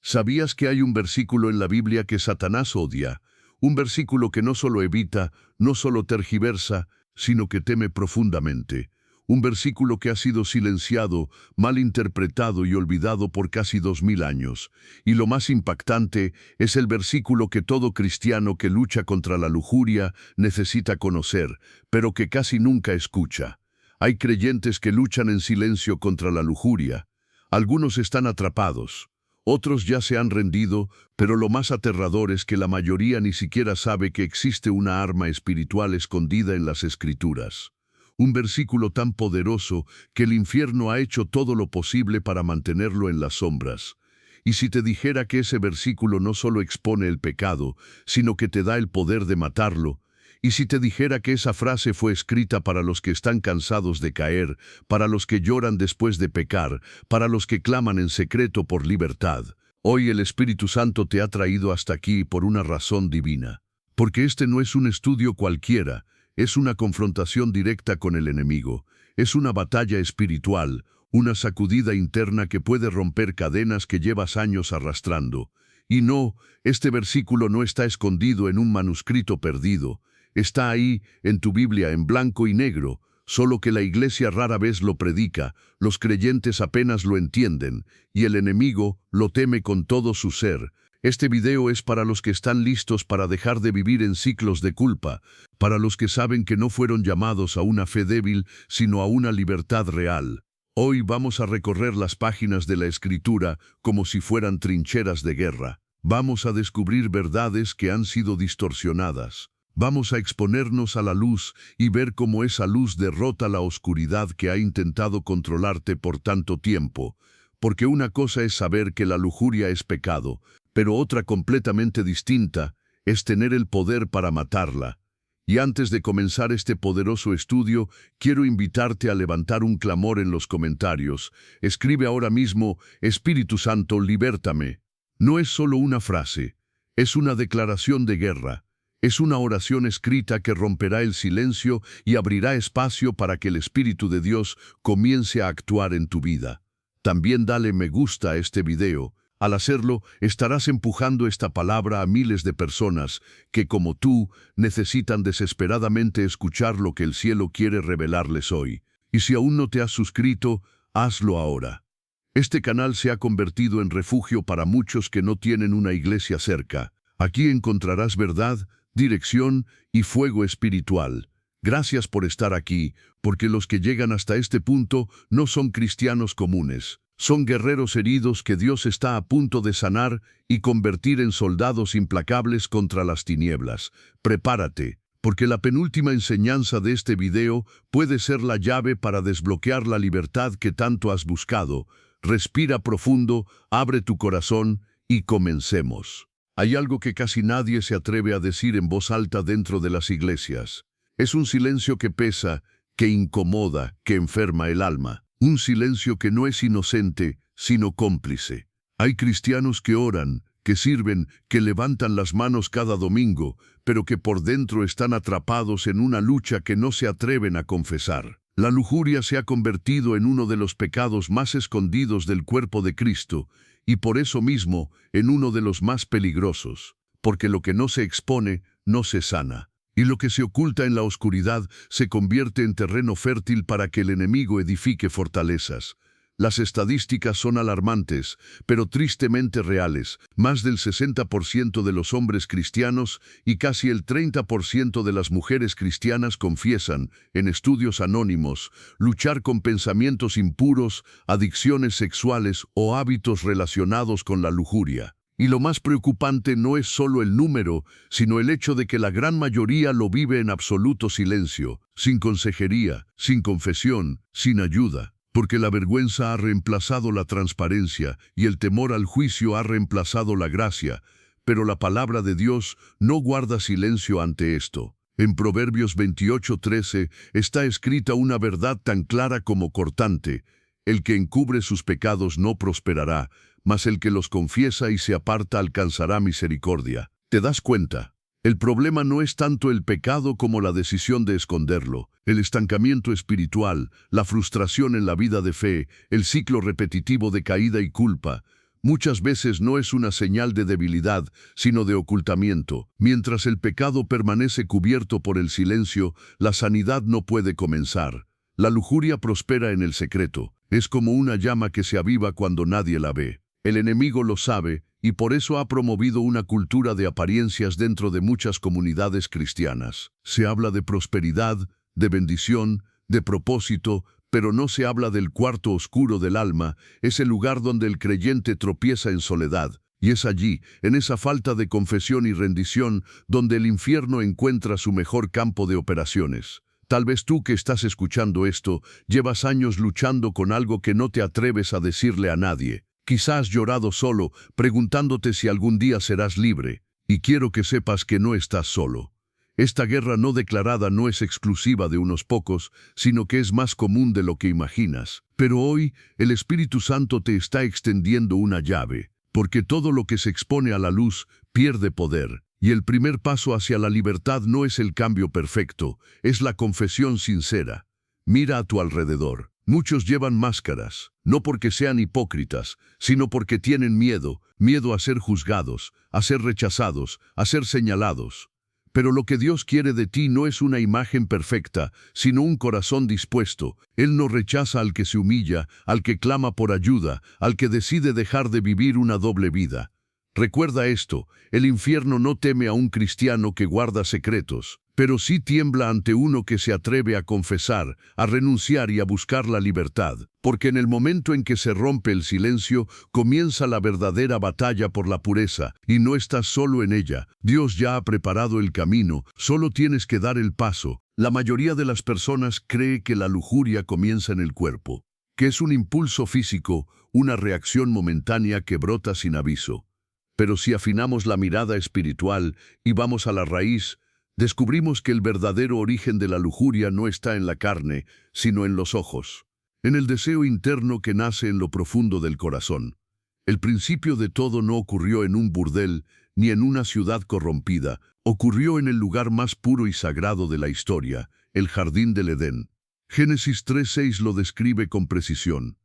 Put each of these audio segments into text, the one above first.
¿Sabías que hay un versículo en la Biblia que Satanás odia? Un versículo que no solo evita, no solo tergiversa, sino que teme profundamente. Un versículo que ha sido silenciado, mal interpretado y olvidado por casi 2000 años. Y lo más impactante es el versículo que todo cristiano que lucha contra la lujuria necesita conocer, pero que casi nunca escucha. Hay creyentes que luchan en silencio contra la lujuria. Algunos están atrapados. Otros ya se han rendido, pero lo más aterrador es que la mayoría ni siquiera sabe que existe una arma espiritual escondida en las Escrituras. Un versículo tan poderoso que el infierno ha hecho todo lo posible para mantenerlo en las sombras. Y si te dijera que ese versículo no solo expone el pecado, sino que te da el poder de matarlo, y si te dijera que esa frase fue escrita para los que están cansados de caer, para los que lloran después de pecar, para los que claman en secreto por libertad, hoy el Espíritu Santo te ha traído hasta aquí por una razón divina. Porque este no es un estudio cualquiera, es una confrontación directa con el enemigo, es una batalla espiritual, una sacudida interna que puede romper cadenas que llevas años arrastrando. Y no, este versículo no está escondido en un manuscrito perdido. Está ahí, en tu Biblia, en blanco y negro, solo que la iglesia rara vez lo predica, los creyentes apenas lo entienden, y el enemigo lo teme con todo su ser. Este video es para los que están listos para dejar de vivir en ciclos de culpa, para los que saben que no fueron llamados a una fe débil, sino a una libertad real. Hoy vamos a recorrer las páginas de la Escritura como si fueran trincheras de guerra. Vamos a descubrir verdades que han sido distorsionadas. Vamos a exponernos a la luz y ver cómo esa luz derrota la oscuridad que ha intentado controlarte por tanto tiempo. Porque una cosa es saber que la lujuria es pecado, pero otra completamente distinta es tener el poder para matarla. Y antes de comenzar este poderoso estudio, quiero invitarte a levantar un clamor en los comentarios. Escribe ahora mismo: Espíritu Santo, libértame. No es solo una frase, es una declaración de guerra. Es una oración escrita que romperá el silencio y abrirá espacio para que el Espíritu de Dios comience a actuar en tu vida. También dale me gusta a este video. Al hacerlo, estarás empujando esta palabra a miles de personas que, como tú, necesitan desesperadamente escuchar lo que el cielo quiere revelarles hoy. Y si aún no te has suscrito, hazlo ahora. Este canal se ha convertido en refugio para muchos que no tienen una iglesia cerca. Aquí encontrarás verdad, dirección y fuego espiritual. Gracias por estar aquí, porque los que llegan hasta este punto no son cristianos comunes. Son guerreros heridos que Dios está a punto de sanar y convertir en soldados implacables contra las tinieblas. Prepárate, porque la penúltima enseñanza de este video puede ser la llave para desbloquear la libertad que tanto has buscado. Respira profundo, abre tu corazón y comencemos. Hay algo que casi nadie se atreve a decir en voz alta dentro de las iglesias. Es un silencio que pesa, que incomoda, que enferma el alma. Un silencio que no es inocente, sino cómplice. Hay cristianos que oran, que sirven, que levantan las manos cada domingo, pero que por dentro están atrapados en una lucha que no se atreven a confesar. La lujuria se ha convertido en uno de los pecados más escondidos del cuerpo de Cristo, y por eso mismo en uno de los más peligrosos, porque lo que no se expone no se sana. Y lo que se oculta en la oscuridad se convierte en terreno fértil para que el enemigo edifique fortalezas. Las estadísticas son alarmantes, pero tristemente reales. Más del 60% de los hombres cristianos y casi el 30% de las mujeres cristianas confiesan, en estudios anónimos, luchar con pensamientos impuros, adicciones sexuales o hábitos relacionados con la lujuria. Y lo más preocupante no es solo el número, sino el hecho de que la gran mayoría lo vive en absoluto silencio, sin consejería, sin confesión, sin ayuda. Porque la vergüenza ha reemplazado la transparencia y el temor al juicio ha reemplazado la gracia. Pero la palabra de Dios no guarda silencio ante esto. En Proverbios 28:13 está escrita una verdad tan clara como cortante: el que encubre sus pecados no prosperará, mas el que los confiesa y se aparta alcanzará misericordia. ¿Te das cuenta? El problema no es tanto el pecado como la decisión de esconderlo, el estancamiento espiritual, la frustración en la vida de fe, el ciclo repetitivo de caída y culpa. muchas veces no es una señal de debilidad, sino de ocultamiento. Mientras el pecado permanece cubierto por el silencio, la sanidad no puede comenzar. La lujuria prospera en el secreto. Es como una llama que se aviva cuando nadie la ve. El enemigo lo sabe y por eso ha promovido una cultura de apariencias dentro de muchas comunidades cristianas. Se habla de prosperidad, de bendición, de propósito, pero no se habla del cuarto oscuro del alma, ese lugar donde el creyente tropieza en soledad. Y es allí, en esa falta de confesión y rendición, donde el infierno encuentra su mejor campo de operaciones. Tal vez tú que estás escuchando esto, llevas años luchando con algo que no te atreves a decirle a nadie. Quizás has llorado solo, preguntándote si algún día serás libre. Y quiero que sepas que no estás solo. Esta guerra no declarada no es exclusiva de unos pocos, sino que es más común de lo que imaginas. Pero hoy, el Espíritu Santo te está extendiendo una llave, porque todo lo que se expone a la luz pierde poder. Y el primer paso hacia la libertad no es el cambio perfecto, es la confesión sincera. Mira a tu alrededor. Muchos llevan máscaras, no porque sean hipócritas, sino porque tienen miedo a ser juzgados, a ser rechazados, a ser señalados. Pero lo que Dios quiere de ti no es una imagen perfecta, sino un corazón dispuesto. Él no rechaza al que se humilla, al que clama por ayuda, al que decide dejar de vivir una doble vida. Recuerda esto, el infierno no teme a un cristiano que guarda secretos, pero sí tiembla ante uno que se atreve a confesar, a renunciar y a buscar la libertad. Porque en el momento en que se rompe el silencio, comienza la verdadera batalla por la pureza, y no estás solo en ella. Dios ya ha preparado el camino, solo tienes que dar el paso. La mayoría de las personas cree que la lujuria comienza en el cuerpo, que es un impulso físico, una reacción momentánea que brota sin aviso. Pero si afinamos la mirada espiritual y vamos a la raíz, descubrimos que el verdadero origen de la lujuria no está en la carne, sino en los ojos, en el deseo interno que nace en lo profundo del corazón. El principio de todo no ocurrió en un burdel ni en una ciudad corrompida, ocurrió en el lugar más puro y sagrado de la historia, el jardín del Edén. Génesis 3:6 lo describe con precisión.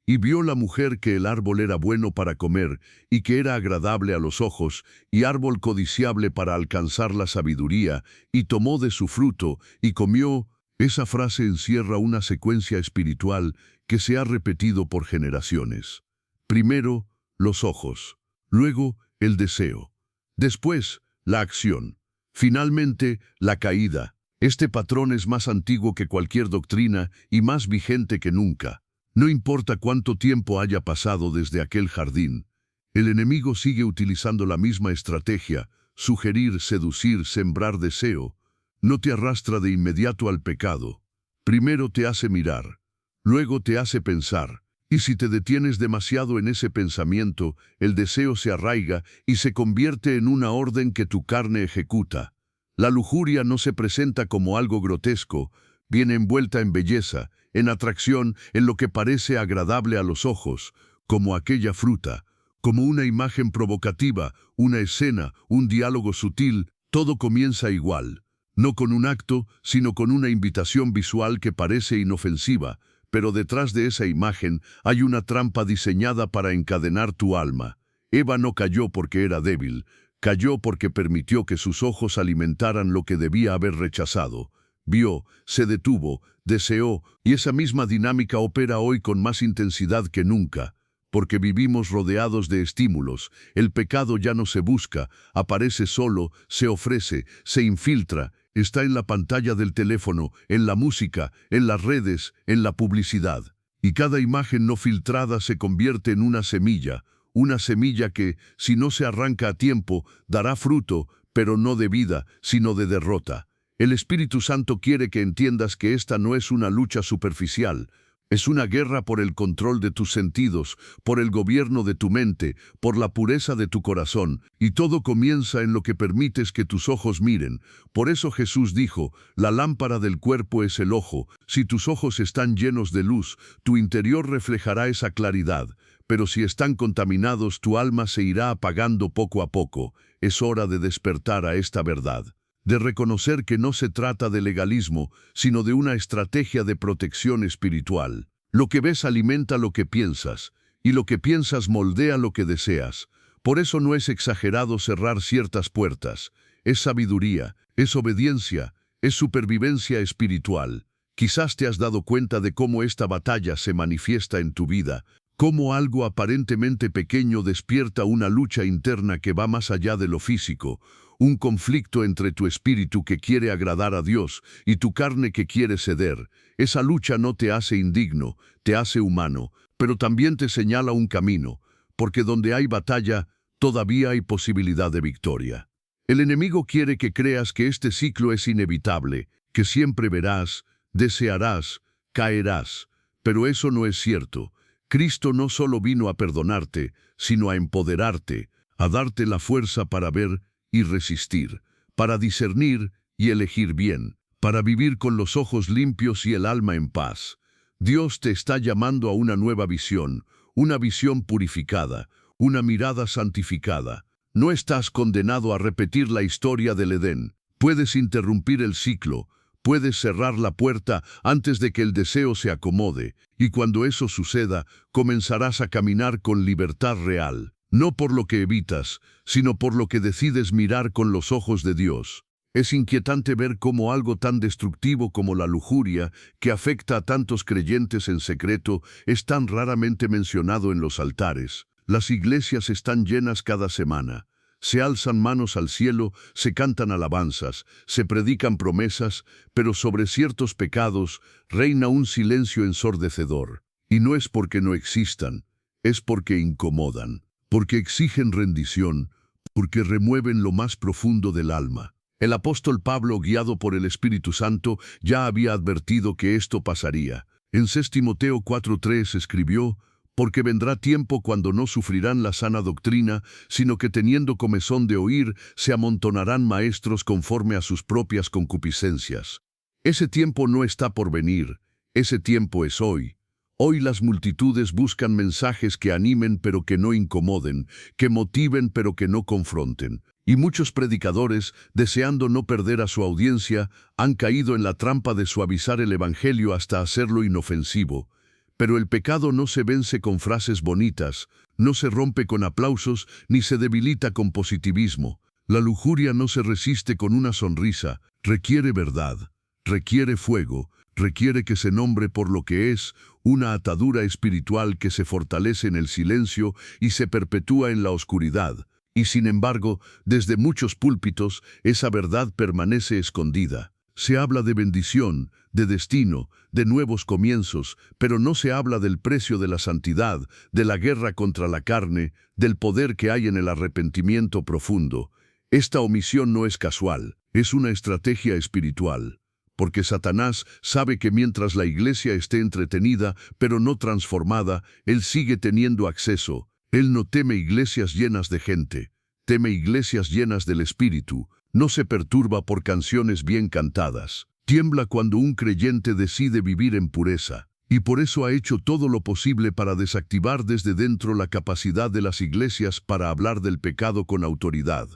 Y vio la mujer que el árbol era bueno para comer, y que era agradable a los ojos, y árbol codiciable para alcanzar la sabiduría, y tomó de su fruto, y comió. Esa frase encierra una secuencia espiritual que se ha repetido por generaciones. Primero, los ojos. Luego, el deseo. Después, la acción. Finalmente, la caída. Este patrón es más antiguo que cualquier doctrina y más vigente que nunca. No importa cuánto tiempo haya pasado desde aquel jardín, el enemigo sigue utilizando la misma estrategia: sugerir, seducir, sembrar deseo. No te arrastra de inmediato al pecado. Primero te hace mirar, luego te hace pensar, y si te detienes demasiado en ese pensamiento, el deseo se arraiga y se convierte en una orden que tu carne ejecuta. La lujuria no se presenta como algo grotesco, viene envuelta en belleza, en atracción, en lo que parece agradable a los ojos, como aquella fruta, como una imagen provocativa, una escena, un diálogo sutil. Todo comienza igual, no con un acto, sino con una invitación visual que parece inofensiva, pero detrás de esa imagen hay una trampa diseñada para encadenar tu alma. Eva no cayó porque era débil, cayó porque permitió que sus ojos alimentaran lo que debía haber rechazado. Vio, se detuvo, deseó, y esa misma dinámica opera hoy con más intensidad que nunca. Porque vivimos rodeados de estímulos, el pecado ya no se busca, aparece solo, se ofrece, se infiltra, está en la pantalla del teléfono, en la música, en las redes, en la publicidad. Y cada imagen no filtrada se convierte en una semilla que, si no se arranca a tiempo, dará fruto, pero no de vida, sino de derrota. El Espíritu Santo quiere que entiendas que esta no es una lucha superficial, es una guerra por el control de tus sentidos, por el gobierno de tu mente, por la pureza de tu corazón, y todo comienza en lo que permites que tus ojos miren. Por eso Jesús dijo: la lámpara del cuerpo es el ojo. Si tus ojos están llenos de luz, tu interior reflejará esa claridad, pero si están contaminados, tu alma se irá apagando poco a poco. Es hora de despertar a esta verdad, de reconocer que no se trata de legalismo, sino de una estrategia de protección espiritual. Lo que ves alimenta lo que piensas, y lo que piensas moldea lo que deseas. Por eso no es exagerado cerrar ciertas puertas. Es sabiduría, es obediencia, es supervivencia espiritual. Quizás te has dado cuenta de cómo esta batalla se manifiesta en tu vida, cómo algo aparentemente pequeño despierta una lucha interna que va más allá de lo físico, un conflicto entre tu espíritu que quiere agradar a Dios y tu carne que quiere ceder. Esa lucha no te hace indigno, te hace humano, pero también te señala un camino, porque donde hay batalla, todavía hay posibilidad de victoria. El enemigo quiere que creas que este ciclo es inevitable, que siempre verás, desearás, caerás, pero eso no es cierto. Cristo no solo vino a perdonarte, sino a empoderarte, a darte la fuerza para ver y resistir, para discernir y elegir bien, para vivir con los ojos limpios y el alma en paz. Dios te está llamando a una nueva visión, una visión purificada, una mirada santificada. No estás condenado a repetir la historia del Edén. Puedes interrumpir el ciclo, puedes cerrar la puerta antes de que el deseo se acomode, y cuando eso suceda, comenzarás a caminar con libertad real, no por lo que evitas, sino por lo que decides mirar con los ojos de Dios. Es inquietante ver cómo algo tan destructivo como la lujuria, que afecta a tantos creyentes en secreto, es tan raramente mencionado en los altares. Las iglesias están llenas cada semana. Se alzan manos al cielo, se cantan alabanzas, se predican promesas, pero sobre ciertos pecados reina un silencio ensordecedor. Y no es porque no existan, es porque incomodan, porque exigen rendición, porque remueven lo más profundo del alma. El apóstol Pablo, guiado por el Espíritu Santo, ya había advertido que esto pasaría. En 6 Timoteo 4:3 escribió: porque vendrá tiempo cuando no sufrirán la sana doctrina, sino que teniendo comezón de oír, se amontonarán maestros conforme a sus propias concupiscencias. Ese tiempo no está por venir, ese tiempo es hoy. Hoy las multitudes buscan mensajes que animen pero que no incomoden, que motiven pero que no confronten. Y muchos predicadores, deseando no perder a su audiencia, han caído en la trampa de suavizar el evangelio hasta hacerlo inofensivo. Pero el pecado no se vence con frases bonitas, no se rompe con aplausos, ni se debilita con positivismo. La lujuria no se resiste con una sonrisa, requiere verdad, requiere fuego, requiere que se nombre por lo que es, una atadura espiritual que se fortalece en el silencio y se perpetúa en la oscuridad. Y sin embargo, desde muchos púlpitos, esa verdad permanece escondida. Se habla de bendición, de destino, de nuevos comienzos, pero no se habla del precio de la santidad, de la guerra contra la carne, del poder que hay en el arrepentimiento profundo. Esta omisión no es casual, es una estrategia espiritual. Porque Satanás sabe que mientras la iglesia esté entretenida, pero no transformada, él sigue teniendo acceso. Él no teme iglesias llenas de gente, teme iglesias llenas del Espíritu. No se perturba por canciones bien cantadas. Tiembla cuando un creyente decide vivir en pureza. Y por eso ha hecho todo lo posible para desactivar desde dentro la capacidad de las iglesias para hablar del pecado con autoridad.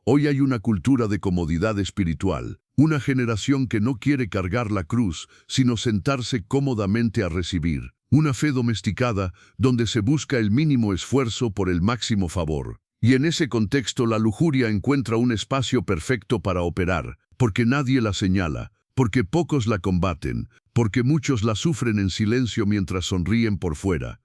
Hoy hay una cultura de comodidad espiritual, una generación que no quiere cargar la cruz, sino sentarse cómodamente a recibir. Una fe domesticada donde se busca el mínimo esfuerzo por el máximo favor. Y en ese contexto la lujuria encuentra un espacio perfecto para operar, porque nadie la señala, porque pocos la combaten, porque muchos la sufren en silencio mientras sonríen por fuera.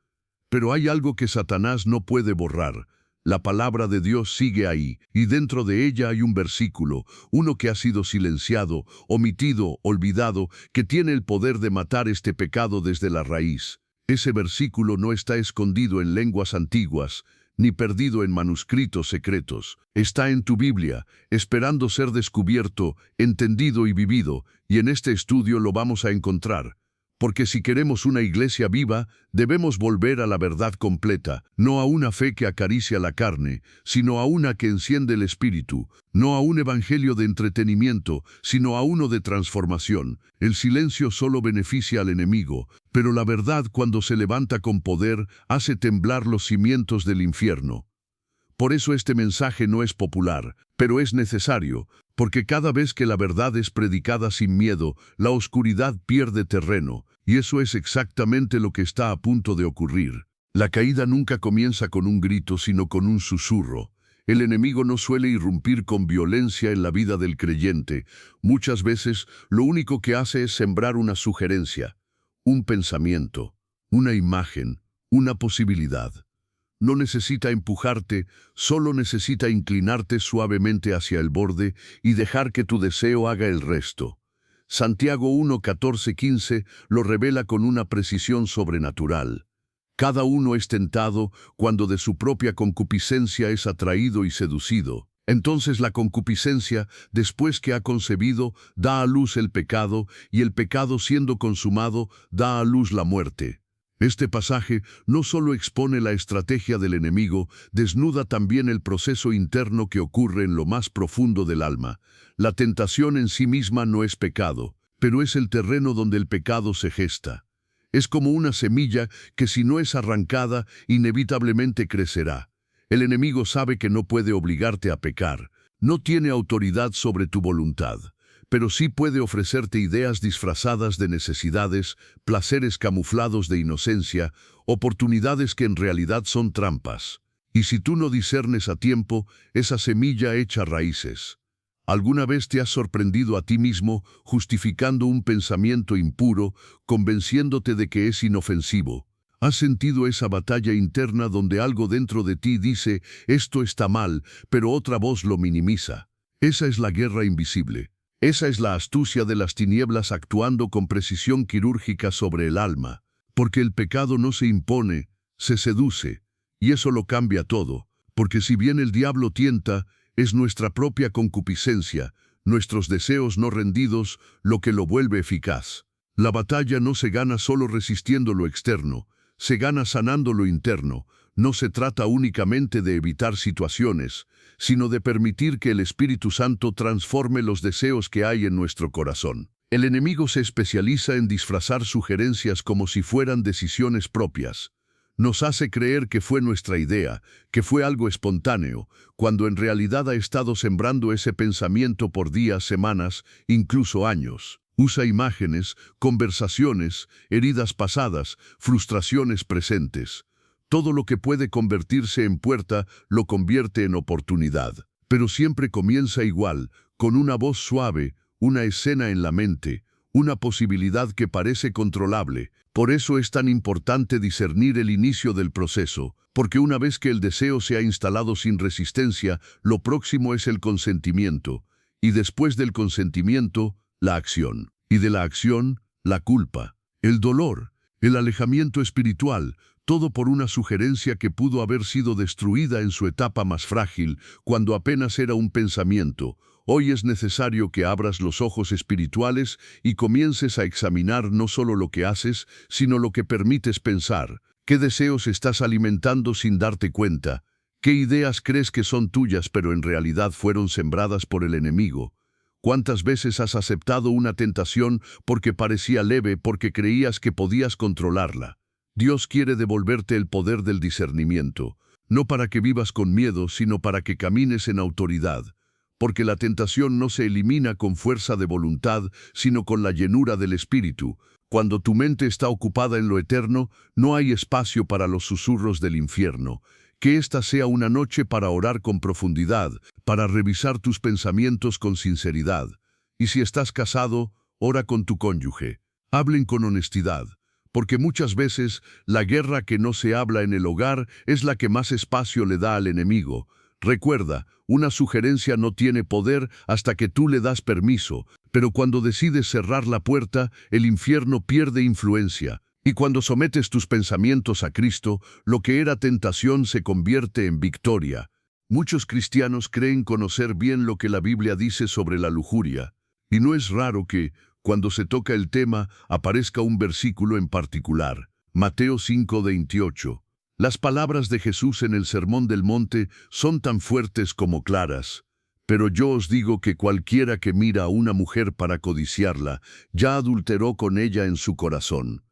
Pero hay algo que Satanás no puede borrar. La palabra de Dios sigue ahí, y dentro de ella hay un versículo, uno que ha sido silenciado, omitido, olvidado, que tiene el poder de matar este pecado desde la raíz. Ese versículo no está escondido en lenguas antiguas, ni perdido en manuscritos secretos. Está en tu Biblia, esperando ser descubierto, entendido y vivido, y en este estudio lo vamos a encontrar. Porque si queremos una iglesia viva, debemos volver a la verdad completa, no a una fe que acaricia la carne, sino a una que enciende el espíritu, no a un evangelio de entretenimiento, sino a uno de transformación. El silencio solo beneficia al enemigo, pero la verdad cuando se levanta con poder hace temblar los cimientos del infierno. Por eso este mensaje no es popular, pero es necesario, porque cada vez que la verdad es predicada sin miedo, la oscuridad pierde terreno, y eso es exactamente lo que está a punto de ocurrir. La caída nunca comienza con un grito, sino con un susurro. El enemigo no suele irrumpir con violencia en la vida del creyente. Muchas veces lo único que hace es sembrar una sugerencia, un pensamiento, una imagen, una posibilidad. No necesita empujarte, solo necesita inclinarte suavemente hacia el borde y dejar que tu deseo haga el resto. Santiago 1, 14, 15 lo revela con una precisión sobrenatural. Cada uno es tentado cuando de su propia concupiscencia es atraído y seducido. Entonces la concupiscencia, después que ha concebido, da a luz el pecado, y el pecado siendo consumado, da a luz la muerte. Este pasaje no solo expone la estrategia del enemigo, desnuda también el proceso interno que ocurre en lo más profundo del alma. La tentación en sí misma no es pecado, pero es el terreno donde el pecado se gesta. Es como una semilla que si no es arrancada, inevitablemente crecerá. El enemigo sabe que no puede obligarte a pecar, no tiene autoridad sobre tu voluntad, pero sí puede ofrecerte ideas disfrazadas de necesidades, placeres camuflados de inocencia, oportunidades que en realidad son trampas. Y si tú no discernes a tiempo, esa semilla echa raíces. ¿Alguna vez te has sorprendido a ti mismo justificando un pensamiento impuro, convenciéndote de que es inofensivo? ¿Has sentido esa batalla interna donde algo dentro de ti dice, esto está mal, pero otra voz lo minimiza? Esa es la guerra invisible. Esa es la astucia de las tinieblas actuando con precisión quirúrgica sobre el alma. Porque el pecado no se impone, se seduce. Y eso lo cambia todo. Porque si bien el diablo tienta, es nuestra propia concupiscencia, nuestros deseos no rendidos, lo que lo vuelve eficaz. La batalla no se gana solo resistiendo lo externo, se gana sanando lo interno. No se trata únicamente de evitar situaciones, sino de permitir que el Espíritu Santo transforme los deseos que hay en nuestro corazón. El enemigo se especializa en disfrazar sugerencias como si fueran decisiones propias. Nos hace creer que fue nuestra idea, que fue algo espontáneo, cuando en realidad ha estado sembrando ese pensamiento por días, semanas, incluso años. Usa imágenes, conversaciones, heridas pasadas, frustraciones presentes. Todo lo que puede convertirse en puerta lo convierte en oportunidad. Pero siempre comienza igual, con una voz suave, una escena en la mente, una posibilidad que parece controlable. Por eso es tan importante discernir el inicio del proceso, porque una vez que el deseo se ha instalado sin resistencia, lo próximo es el consentimiento, y después del consentimiento, la acción, y de la acción, la culpa, el dolor, el alejamiento espiritual, todo por una sugerencia que pudo haber sido destruida en su etapa más frágil, cuando apenas era un pensamiento. Hoy es necesario que abras los ojos espirituales y comiences a examinar no solo lo que haces, sino lo que permites pensar. ¿Qué deseos estás alimentando sin darte cuenta? ¿Qué ideas crees que son tuyas pero en realidad fueron sembradas por el enemigo? ¿Cuántas veces has aceptado una tentación porque parecía leve, porque creías que podías controlarla? Dios quiere devolverte el poder del discernimiento, no para que vivas con miedo, sino para que camines en autoridad. Porque la tentación no se elimina con fuerza de voluntad, sino con la llenura del Espíritu. Cuando tu mente está ocupada en lo eterno, no hay espacio para los susurros del infierno. Que esta sea una noche para orar con profundidad, para revisar tus pensamientos con sinceridad. Y si estás casado, ora con tu cónyuge. Hablen con honestidad. Porque muchas veces la guerra que no se habla en el hogar es la que más espacio le da al enemigo. Recuerda, una sugerencia no tiene poder hasta que tú le das permiso, pero cuando decides cerrar la puerta, el infierno pierde influencia. Y cuando sometes tus pensamientos a Cristo, lo que era tentación se convierte en victoria. Muchos cristianos creen conocer bien lo que la Biblia dice sobre la lujuria, y no es raro que, cuando se toca el tema, aparezca un versículo en particular. Mateo 5:28. Las palabras de Jesús en el Sermón del Monte son tan fuertes como claras. Pero yo os digo que cualquiera que mira a una mujer para codiciarla, ya adulteró con ella en su corazón.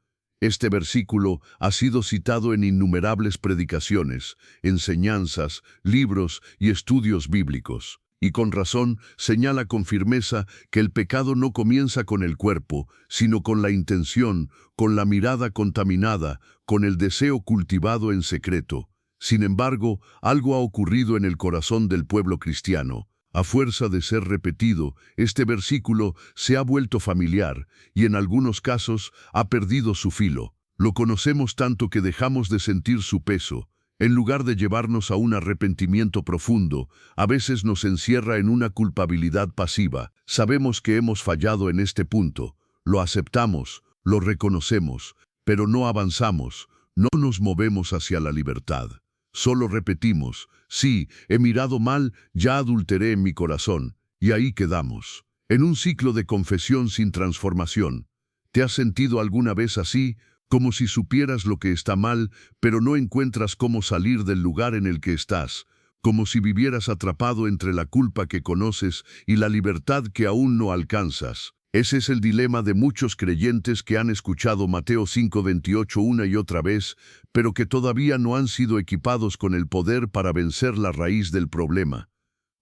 Este versículo ha sido citado en innumerables predicaciones, enseñanzas, libros y estudios bíblicos. Y con razón señala con firmeza que el pecado no comienza con el cuerpo, sino con la intención, con la mirada contaminada, con el deseo cultivado en secreto. Sin embargo, algo ha ocurrido en el corazón del pueblo cristiano. A fuerza de ser repetido, este versículo se ha vuelto familiar y en algunos casos ha perdido su filo. Lo conocemos tanto que dejamos de sentir su peso. En lugar de llevarnos a un arrepentimiento profundo, a veces nos encierra en una culpabilidad pasiva. Sabemos que hemos fallado en este punto, lo aceptamos, lo reconocemos, pero no avanzamos, no nos movemos hacia la libertad. Solo repetimos, sí, he mirado mal, ya adulteré en mi corazón, y ahí quedamos. En un ciclo de confesión sin transformación. ¿Te has sentido alguna vez así? Como si supieras lo que está mal, pero no encuentras cómo salir del lugar en el que estás, como si vivieras atrapado entre la culpa que conoces y la libertad que aún no alcanzas. Ese es el dilema de muchos creyentes que han escuchado Mateo 5:28 una y otra vez, pero que todavía no han sido equipados con el poder para vencer la raíz del problema.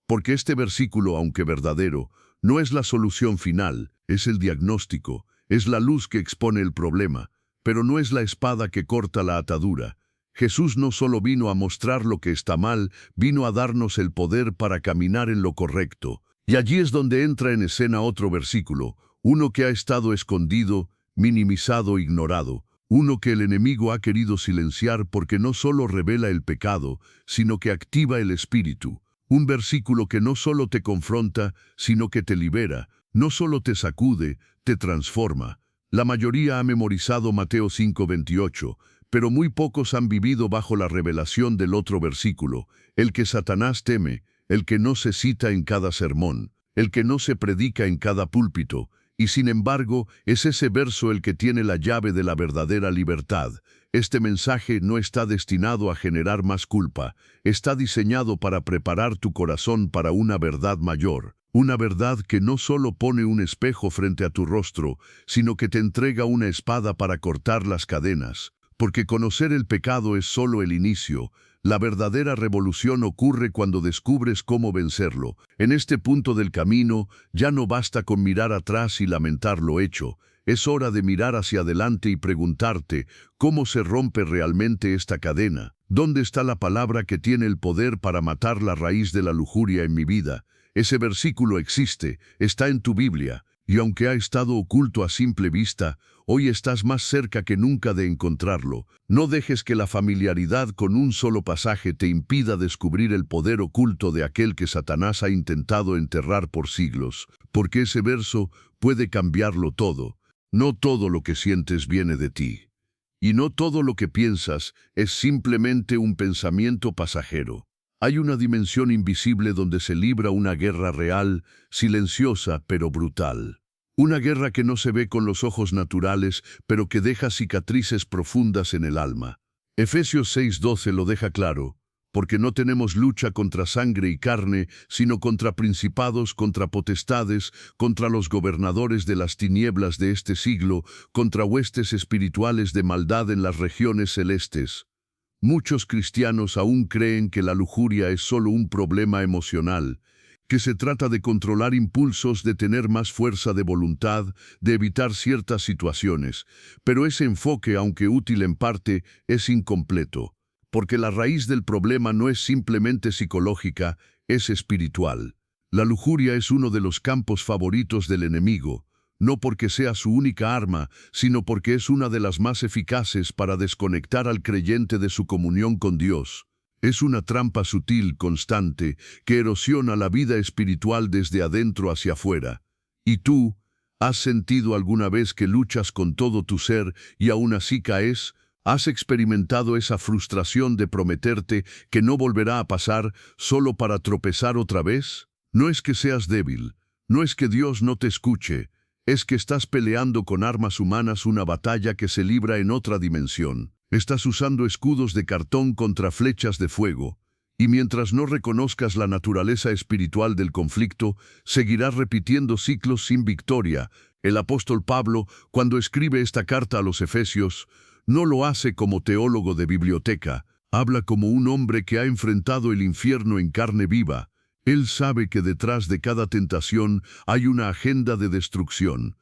Porque este versículo, aunque verdadero, no es la solución final, es el diagnóstico, es la luz que expone el problema, pero no es la espada que corta la atadura. Jesús no solo vino a mostrar lo que está mal, vino a darnos el poder para caminar en lo correcto. Y allí es donde entra en escena otro versículo, uno que ha estado escondido, minimizado, ignorado, uno que el enemigo ha querido silenciar porque no solo revela el pecado, sino que activa el espíritu. Un versículo que no solo te confronta, sino que te libera, no solo te sacude, te transforma. La mayoría ha memorizado Mateo 5:28, pero muy pocos han vivido bajo la revelación del otro versículo, el que Satanás teme, el que no se cita en cada sermón, el que no se predica en cada púlpito, y sin embargo es ese verso el que tiene la llave de la verdadera libertad. Este mensaje no está destinado a generar más culpa, está diseñado para preparar tu corazón para una verdad mayor, una verdad que no solo pone un espejo frente a tu rostro, sino que te entrega una espada para cortar las cadenas, porque conocer el pecado es solo el inicio. La verdadera revolución ocurre cuando descubres cómo vencerlo. En este punto del camino, ya no basta con mirar atrás y lamentar lo hecho. Es hora de mirar hacia adelante y preguntarte, ¿cómo se rompe realmente esta cadena? ¿Dónde está la palabra que tiene el poder para matar la raíz de la lujuria en mi vida? Ese versículo existe, está en tu Biblia, y aunque ha estado oculto a simple vista, hoy estás más cerca que nunca de encontrarlo. No dejes que la familiaridad con un solo pasaje te impida descubrir el poder oculto de aquel que Satanás ha intentado enterrar por siglos, porque ese verso puede cambiarlo todo. No todo lo que sientes viene de ti. Y no todo lo que piensas es simplemente un pensamiento pasajero. Hay una dimensión invisible donde se libra una guerra real, silenciosa pero brutal. Una guerra que no se ve con los ojos naturales, pero que deja cicatrices profundas en el alma. Efesios 6:12 lo deja claro, porque no tenemos lucha contra sangre y carne, sino contra principados, contra potestades, contra los gobernadores de las tinieblas de este siglo, contra huestes espirituales de maldad en las regiones celestes. Muchos cristianos aún creen que la lujuria es solo un problema emocional, que se trata de controlar impulsos, de tener más fuerza de voluntad, de evitar ciertas situaciones, pero ese enfoque, aunque útil en parte, es incompleto, porque la raíz del problema no es simplemente psicológica, es espiritual. La lujuria es uno de los campos favoritos del enemigo, no porque sea su única arma, sino porque es una de las más eficaces para desconectar al creyente de su comunión con Dios. Es una trampa sutil, constante, que erosiona la vida espiritual desde adentro hacia afuera. ¿Y tú, has sentido alguna vez que luchas con todo tu ser y aún así caes? ¿Has experimentado esa frustración de prometerte que no volverá a pasar solo para tropezar otra vez? No es que seas débil, no es que Dios no te escuche, es que estás peleando con armas humanas una batalla que se libra en otra dimensión. Estás usando escudos de cartón contra flechas de fuego, y mientras no reconozcas la naturaleza espiritual del conflicto, seguirás repitiendo ciclos sin victoria. El apóstol Pablo, cuando escribe esta carta a los Efesios, no lo hace como teólogo de biblioteca, habla como un hombre que ha enfrentado el infierno en carne viva. Él sabe que detrás de cada tentación hay una agenda de destrucción.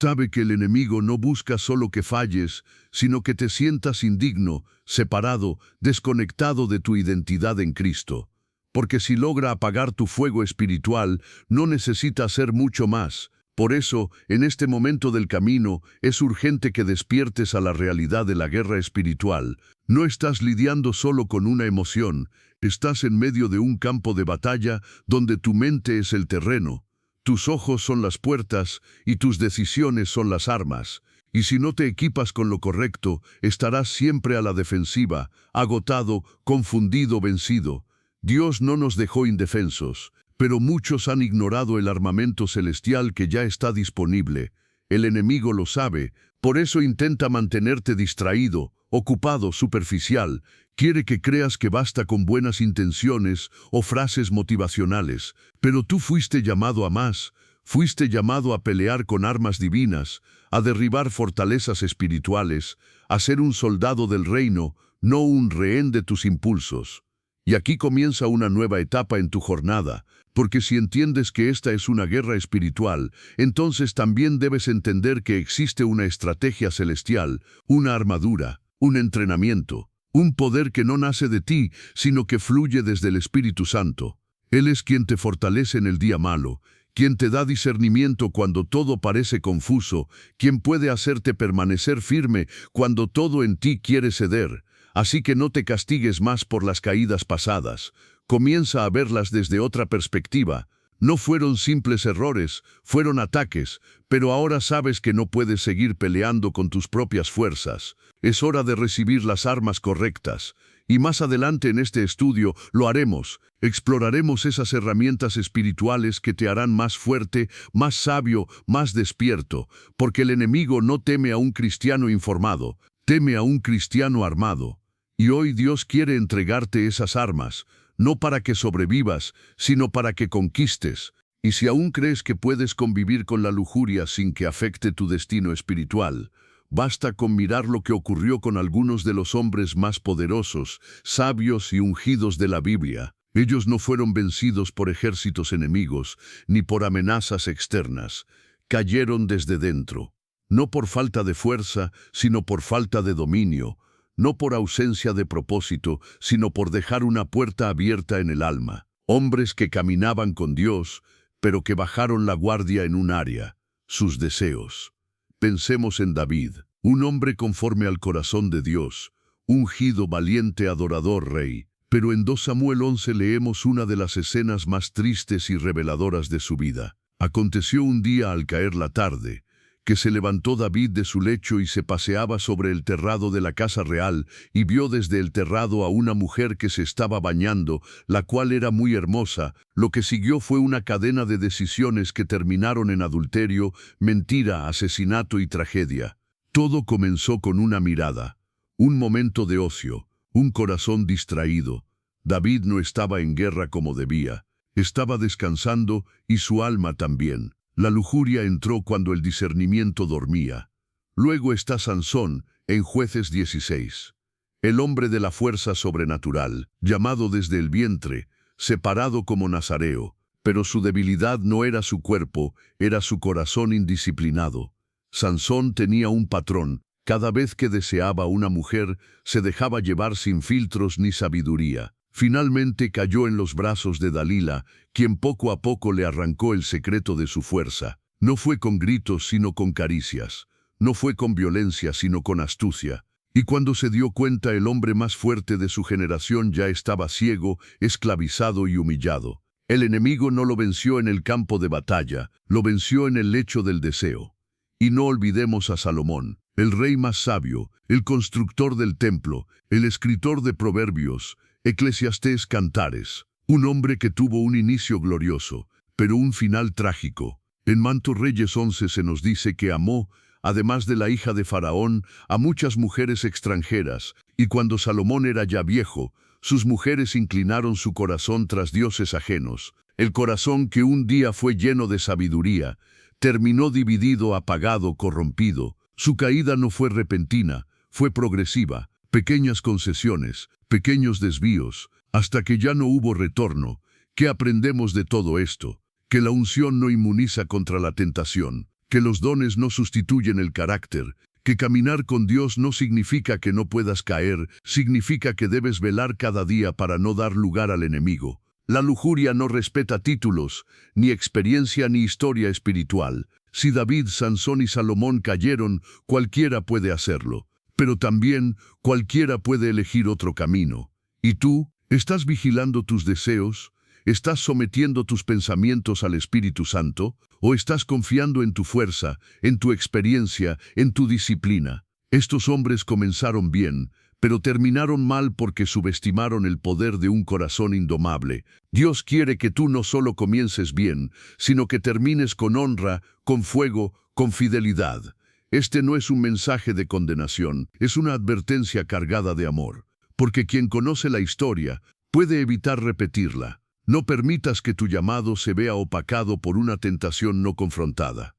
Sabe que el enemigo no busca solo que falles, sino que te sientas indigno, separado, desconectado de tu identidad en Cristo. Porque si logra apagar tu fuego espiritual, no necesita hacer mucho más. Por eso, en este momento del camino, es urgente que despiertes a la realidad de la guerra espiritual. No estás lidiando solo con una emoción, estás en medio de un campo de batalla donde tu mente es el terreno. Tus ojos son las puertas y tus decisiones son las armas. Y si no te equipas con lo correcto, estarás siempre a la defensiva, agotado, confundido, vencido. Dios no nos dejó indefensos, pero muchos han ignorado el armamento celestial que ya está disponible. El enemigo lo sabe, por eso intenta mantenerte distraído, ocupado, superficial. Quiere que creas que basta con buenas intenciones o frases motivacionales, pero tú fuiste llamado a más, fuiste llamado a pelear con armas divinas, a derribar fortalezas espirituales, a ser un soldado del reino, no un rehén de tus impulsos. Y aquí comienza una nueva etapa en tu jornada, porque si entiendes que esta es una guerra espiritual, entonces también debes entender que existe una estrategia celestial, una armadura, un entrenamiento, un poder que no nace de ti, sino que fluye desde el Espíritu Santo. Él es quien te fortalece en el día malo, quien te da discernimiento cuando todo parece confuso, quien puede hacerte permanecer firme cuando todo en ti quiere ceder. Así que no te castigues más por las caídas pasadas. Comienza a verlas desde otra perspectiva. No fueron simples errores, fueron ataques, pero ahora sabes que no puedes seguir peleando con tus propias fuerzas. Es hora de recibir las armas correctas. Y más adelante en este estudio lo haremos. Exploraremos esas herramientas espirituales que te harán más fuerte, más sabio, más despierto, porque el enemigo no teme a un cristiano informado, teme a un cristiano armado. Y hoy Dios quiere entregarte esas armas, no para que sobrevivas, sino para que conquistes. Y si aún crees que puedes convivir con la lujuria sin que afecte tu destino espiritual, basta con mirar lo que ocurrió con algunos de los hombres más poderosos, sabios y ungidos de la Biblia. Ellos no fueron vencidos por ejércitos enemigos, ni por amenazas externas. Cayeron desde dentro, no por falta de fuerza, sino por falta de dominio, no por ausencia de propósito, sino por dejar una puerta abierta en el alma. Hombres que caminaban con Dios, pero que bajaron la guardia en un área, sus deseos. Pensemos en David, un hombre conforme al corazón de Dios, ungido, valiente, adorador rey. Pero en 2 Samuel 11 leemos una de las escenas más tristes y reveladoras de su vida. Aconteció un día al caer la tarde, que se levantó David de su lecho y se paseaba sobre el terrado de la casa real, y vio desde el terrado a una mujer que se estaba bañando, la cual era muy hermosa. Lo que siguió fue una cadena de decisiones que terminaron en adulterio, mentira, asesinato y tragedia. Todo comenzó con una mirada, un momento de ocio, un corazón distraído. David no estaba en guerra como debía, estaba descansando y su alma también. La lujuria entró cuando el discernimiento dormía. Luego está Sansón, en Jueces 16. El hombre de la fuerza sobrenatural, llamado desde el vientre, separado como nazareo, pero su debilidad no era su cuerpo, era su corazón indisciplinado. Sansón tenía un patrón. Cada vez que deseaba una mujer, se dejaba llevar sin filtros ni sabiduría. Finalmente cayó en los brazos de Dalila, quien poco a poco le arrancó el secreto de su fuerza. No fue con gritos, sino con caricias. No fue con violencia, sino con astucia. Y cuando se dio cuenta, el hombre más fuerte de su generación ya estaba ciego, esclavizado y humillado. El enemigo no lo venció en el campo de batalla, lo venció en el lecho del deseo. Y no olvidemos a Salomón, el rey más sabio, el constructor del templo, el escritor de proverbios, Eclesiastés, Cantares, un hombre que tuvo un inicio glorioso, pero un final trágico. En Manto Reyes 11 se nos dice que amó, además de la hija de Faraón, a muchas mujeres extranjeras, y cuando Salomón era ya viejo, sus mujeres inclinaron su corazón tras dioses ajenos. El corazón que un día fue lleno de sabiduría, terminó dividido, apagado, corrompido. Su caída no fue repentina, fue progresiva. Pequeñas concesiones, pequeños desvíos, hasta que ya no hubo retorno. ¿Qué aprendemos de todo esto? Que la unción no inmuniza contra la tentación, que los dones no sustituyen el carácter, que caminar con Dios no significa que no puedas caer, significa que debes velar cada día para no dar lugar al enemigo. La lujuria no respeta títulos, ni experiencia ni historia espiritual. Si David, Sansón y Salomón cayeron, cualquiera puede hacerlo. Pero también cualquiera puede elegir otro camino. ¿Y tú? ¿Estás vigilando tus deseos? ¿Estás sometiendo tus pensamientos al Espíritu Santo? ¿O estás confiando en tu fuerza, en tu experiencia, en tu disciplina? Estos hombres comenzaron bien, pero terminaron mal porque subestimaron el poder de un corazón indomable. Dios quiere que tú no solo comiences bien, sino que termines con honra, con fuego, con fidelidad. Este no es un mensaje de condenación, es una advertencia cargada de amor. Porque quien conoce la historia puede evitar repetirla. No permitas que tu llamado se vea opacado por una tentación no confrontada.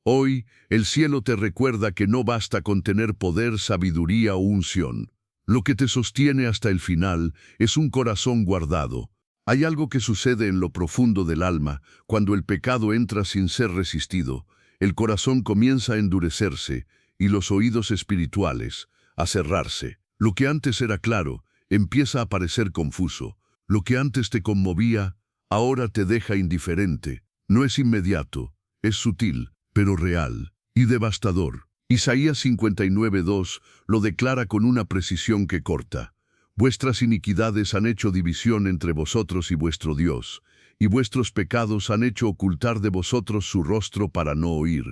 Hoy, el cielo te recuerda que no basta con tener poder, sabiduría o unción. Lo que te sostiene hasta el final es un corazón guardado. Hay algo que sucede en lo profundo del alma cuando el pecado entra sin ser resistido. El corazón comienza a endurecerse y los oídos espirituales a cerrarse. Lo que antes era claro empieza a parecer confuso. Lo que antes te conmovía, ahora te deja indiferente. No es inmediato, es sutil, pero real y devastador. Isaías 59:2 lo declara con una precisión que corta. Vuestras iniquidades han hecho división entre vosotros y vuestro Dios, y vuestros pecados han hecho ocultar de vosotros su rostro para no oír.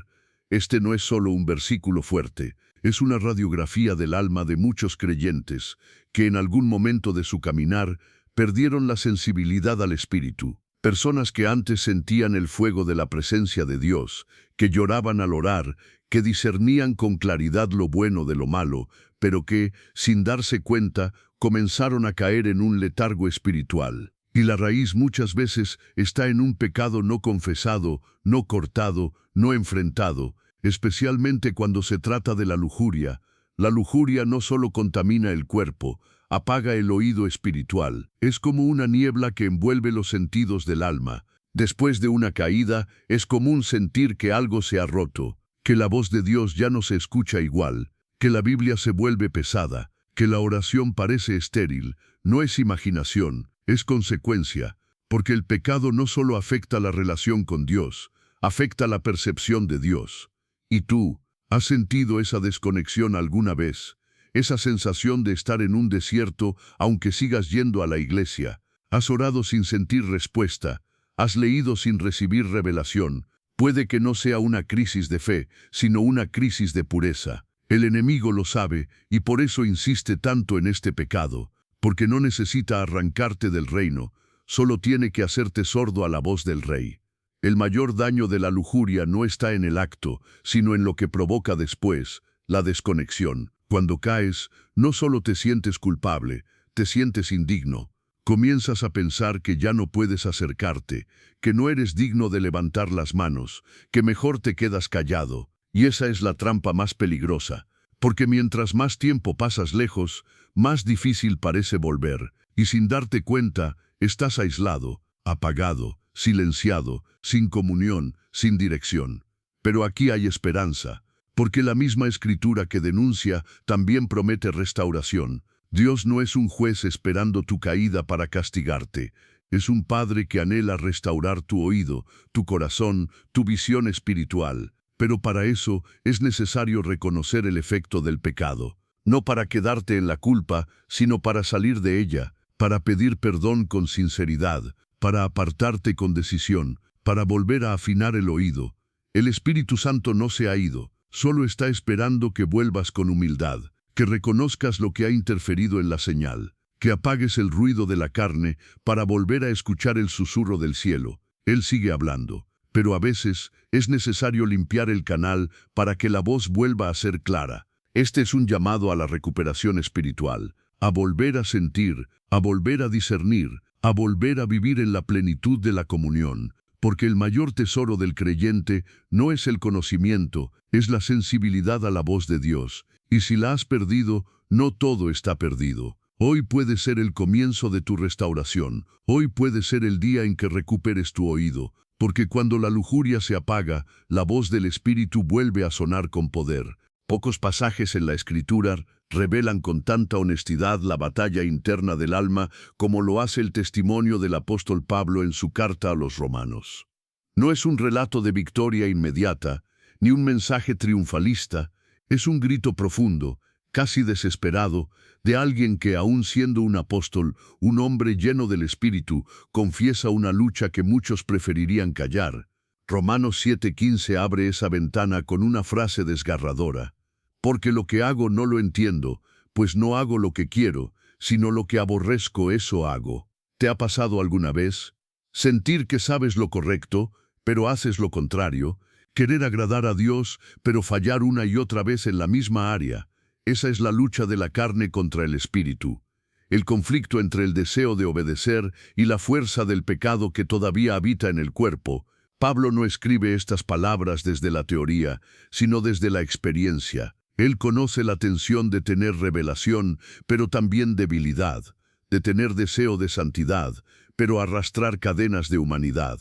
Este no es solo un versículo fuerte, es una radiografía del alma de muchos creyentes que en algún momento de su caminar perdieron la sensibilidad al Espíritu. Personas que antes sentían el fuego de la presencia de Dios, que lloraban al orar, que discernían con claridad lo bueno de lo malo, pero que, sin darse cuenta, comenzaron a caer en un letargo espiritual. Y la raíz muchas veces está en un pecado no confesado, no cortado, no enfrentado, especialmente cuando se trata de la lujuria. La lujuria no solo contamina el cuerpo, apaga el oído espiritual. Es como una niebla que envuelve los sentidos del alma. Después de una caída, es común sentir que algo se ha roto, que la voz de Dios ya no se escucha igual, que la Biblia se vuelve pesada, que la oración parece estéril. No es imaginación, es consecuencia, porque el pecado no solo afecta la relación con Dios, afecta la percepción de Dios. ¿Y tú, has sentido esa desconexión alguna vez? Esa sensación de estar en un desierto aunque sigas yendo a la iglesia. Has orado sin sentir respuesta. Has leído sin recibir revelación. Puede que no sea una crisis de fe, sino una crisis de pureza. El enemigo lo sabe y por eso insiste tanto en este pecado, porque no necesita arrancarte del reino, solo tiene que hacerte sordo a la voz del Rey. El mayor daño de la lujuria no está en el acto, sino en lo que provoca después, la desconexión. Cuando caes, no solo te sientes culpable, te sientes indigno. Comienzas a pensar que ya no puedes acercarte, que no eres digno de levantar las manos, que mejor te quedas callado. Y esa es la trampa más peligrosa, porque mientras más tiempo pasas lejos, más difícil parece volver, y sin darte cuenta, estás aislado, apagado, silenciado, sin comunión, sin dirección. Pero aquí hay esperanza, porque la misma Escritura que denuncia también promete restauración. Dios no es un juez esperando tu caída para castigarte, es un Padre que anhela restaurar tu oído, tu corazón, tu visión espiritual. Pero para eso es necesario reconocer el efecto del pecado, no para quedarte en la culpa, sino para salir de ella, para pedir perdón con sinceridad, para apartarte con decisión, para volver a afinar el oído. El Espíritu Santo no se ha ido, solo está esperando que vuelvas con humildad, que reconozcas lo que ha interferido en la señal, que apagues el ruido de la carne para volver a escuchar el susurro del cielo. Él sigue hablando, pero a veces es necesario limpiar el canal para que la voz vuelva a ser clara. Este es un llamado a la recuperación espiritual, a volver a sentir, a volver a discernir, a volver a vivir en la plenitud de la comunión, porque el mayor tesoro del creyente no es el conocimiento, es la sensibilidad a la voz de Dios. Y si la has perdido, no todo está perdido. Hoy puede ser el comienzo de tu restauración. Hoy puede ser el día en que recuperes tu oído, Porque cuando la lujuria se apaga, la voz del Espíritu vuelve a sonar con poder. Pocos pasajes en la Escritura revelan con tanta honestidad la batalla interna del alma como lo hace el testimonio del apóstol Pablo en su carta a los romanos. No es un relato de victoria inmediata, ni un mensaje triunfalista, es un grito profundo, casi desesperado, de alguien que, aun siendo un apóstol, un hombre lleno del Espíritu, confiesa una lucha que muchos preferirían callar. Romanos 7:15 abre esa ventana con una frase desgarradora. Porque lo que hago no lo entiendo, pues no hago lo que quiero, sino lo que aborrezco, eso hago. ¿Te ha pasado alguna vez? Sentir que sabes lo correcto, pero haces lo contrario. Querer agradar a Dios, pero fallar una y otra vez en la misma área. Esa es la lucha de la carne contra el espíritu. El conflicto entre el deseo de obedecer y la fuerza del pecado que todavía habita en el cuerpo. Pablo no escribe estas palabras desde la teoría, sino desde la experiencia. Él conoce la tensión de tener revelación, pero también debilidad, de tener deseo de santidad, pero arrastrar cadenas de humanidad.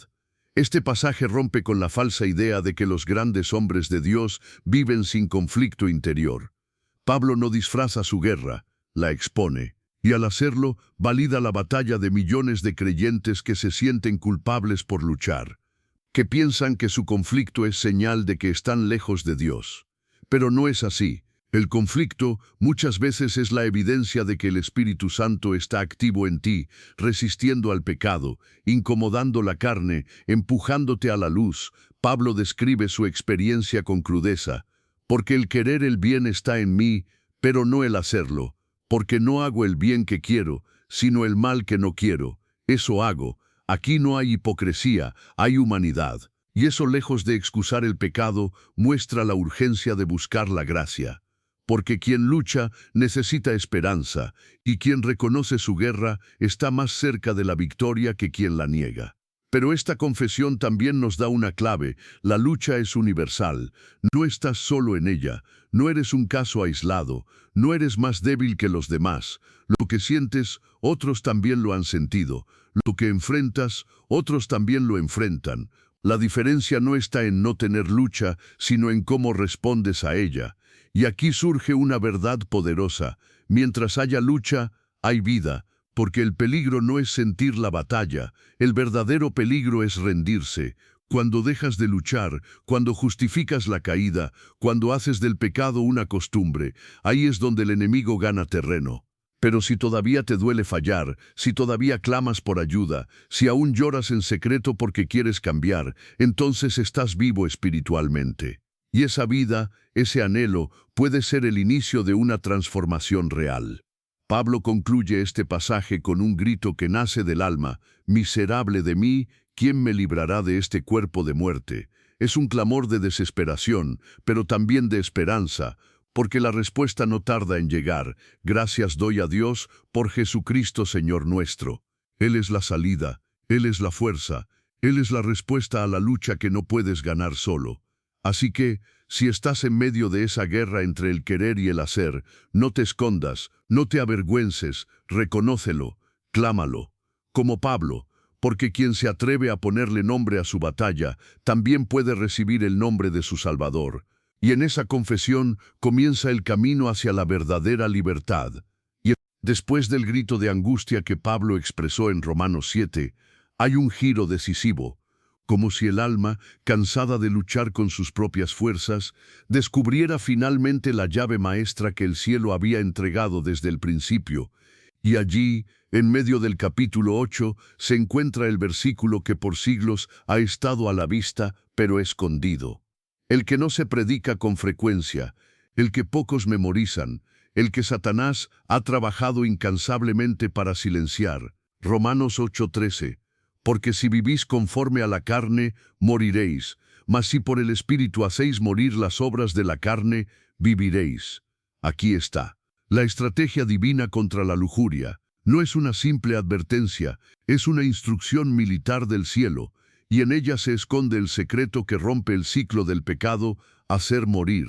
Este pasaje rompe con la falsa idea de que los grandes hombres de Dios viven sin conflicto interior. Pablo no disfraza su guerra, la expone, y al hacerlo, valida la batalla de millones de creyentes que se sienten culpables por luchar, que piensan que su conflicto es señal de que están lejos de Dios. Pero no es así. El conflicto muchas veces es la evidencia de que el Espíritu Santo está activo en ti, resistiendo al pecado, incomodando la carne, empujándote a la luz. Pablo describe su experiencia con crudeza. Porque el querer el bien está en mí, pero no el hacerlo. Porque no hago el bien que quiero, sino el mal que no quiero. Eso hago. Aquí no hay hipocresía, hay humanidad. Y eso, lejos de excusar el pecado, muestra la urgencia de buscar la gracia. Porque quien lucha necesita esperanza, y quien reconoce su guerra está más cerca de la victoria que quien la niega. Pero esta confesión también nos da una clave: la lucha es universal, no estás solo en ella, no eres un caso aislado, no eres más débil que los demás. Lo que sientes, otros también lo han sentido, lo que enfrentas, otros también lo enfrentan. La diferencia no está en no tener lucha, sino en cómo respondes a ella. Y aquí surge una verdad poderosa: mientras haya lucha, hay vida. Porque el peligro no es sentir la batalla, el verdadero peligro es rendirse. Cuando dejas de luchar, cuando justificas la caída, cuando haces del pecado una costumbre, ahí es donde el enemigo gana terreno. Pero si todavía te duele fallar, si todavía clamas por ayuda, si aún lloras en secreto porque quieres cambiar, entonces estás vivo espiritualmente. Y esa vida, ese anhelo, puede ser el inicio de una transformación real. Pablo concluye este pasaje con un grito que nace del alma: «Miserable de mí, ¿quién me librará de este cuerpo de muerte?». Es un clamor de desesperación, pero también de esperanza, porque la respuesta no tarda en llegar. Gracias doy a Dios por Jesucristo Señor nuestro. Él es la salida, Él es la fuerza, Él es la respuesta a la lucha que no puedes ganar solo. Así que, si estás en medio de esa guerra entre el querer y el hacer, no te escondas, no te avergüences, reconócelo, clámalo. Como Pablo, porque quien se atreve a ponerle nombre a su batalla, también puede recibir el nombre de su Salvador. Y en esa confesión comienza el camino hacia la verdadera libertad. Y después del grito de angustia que Pablo expresó en Romanos 7, hay un giro decisivo. Como si el alma, cansada de luchar con sus propias fuerzas, descubriera finalmente la llave maestra que el cielo había entregado desde el principio. Y allí, en medio del capítulo 8, se encuentra el versículo que por siglos ha estado a la vista, pero escondido. El que no se predica con frecuencia, el que pocos memorizan, el que Satanás ha trabajado incansablemente para silenciar. Romanos 8:13. Porque si vivís conforme a la carne, moriréis, mas si por el Espíritu hacéis morir las obras de la carne, viviréis. Aquí está. La estrategia divina contra la lujuria no es una simple advertencia, es una instrucción militar del cielo, y en ella se esconde el secreto que rompe el ciclo del pecado: hacer morir.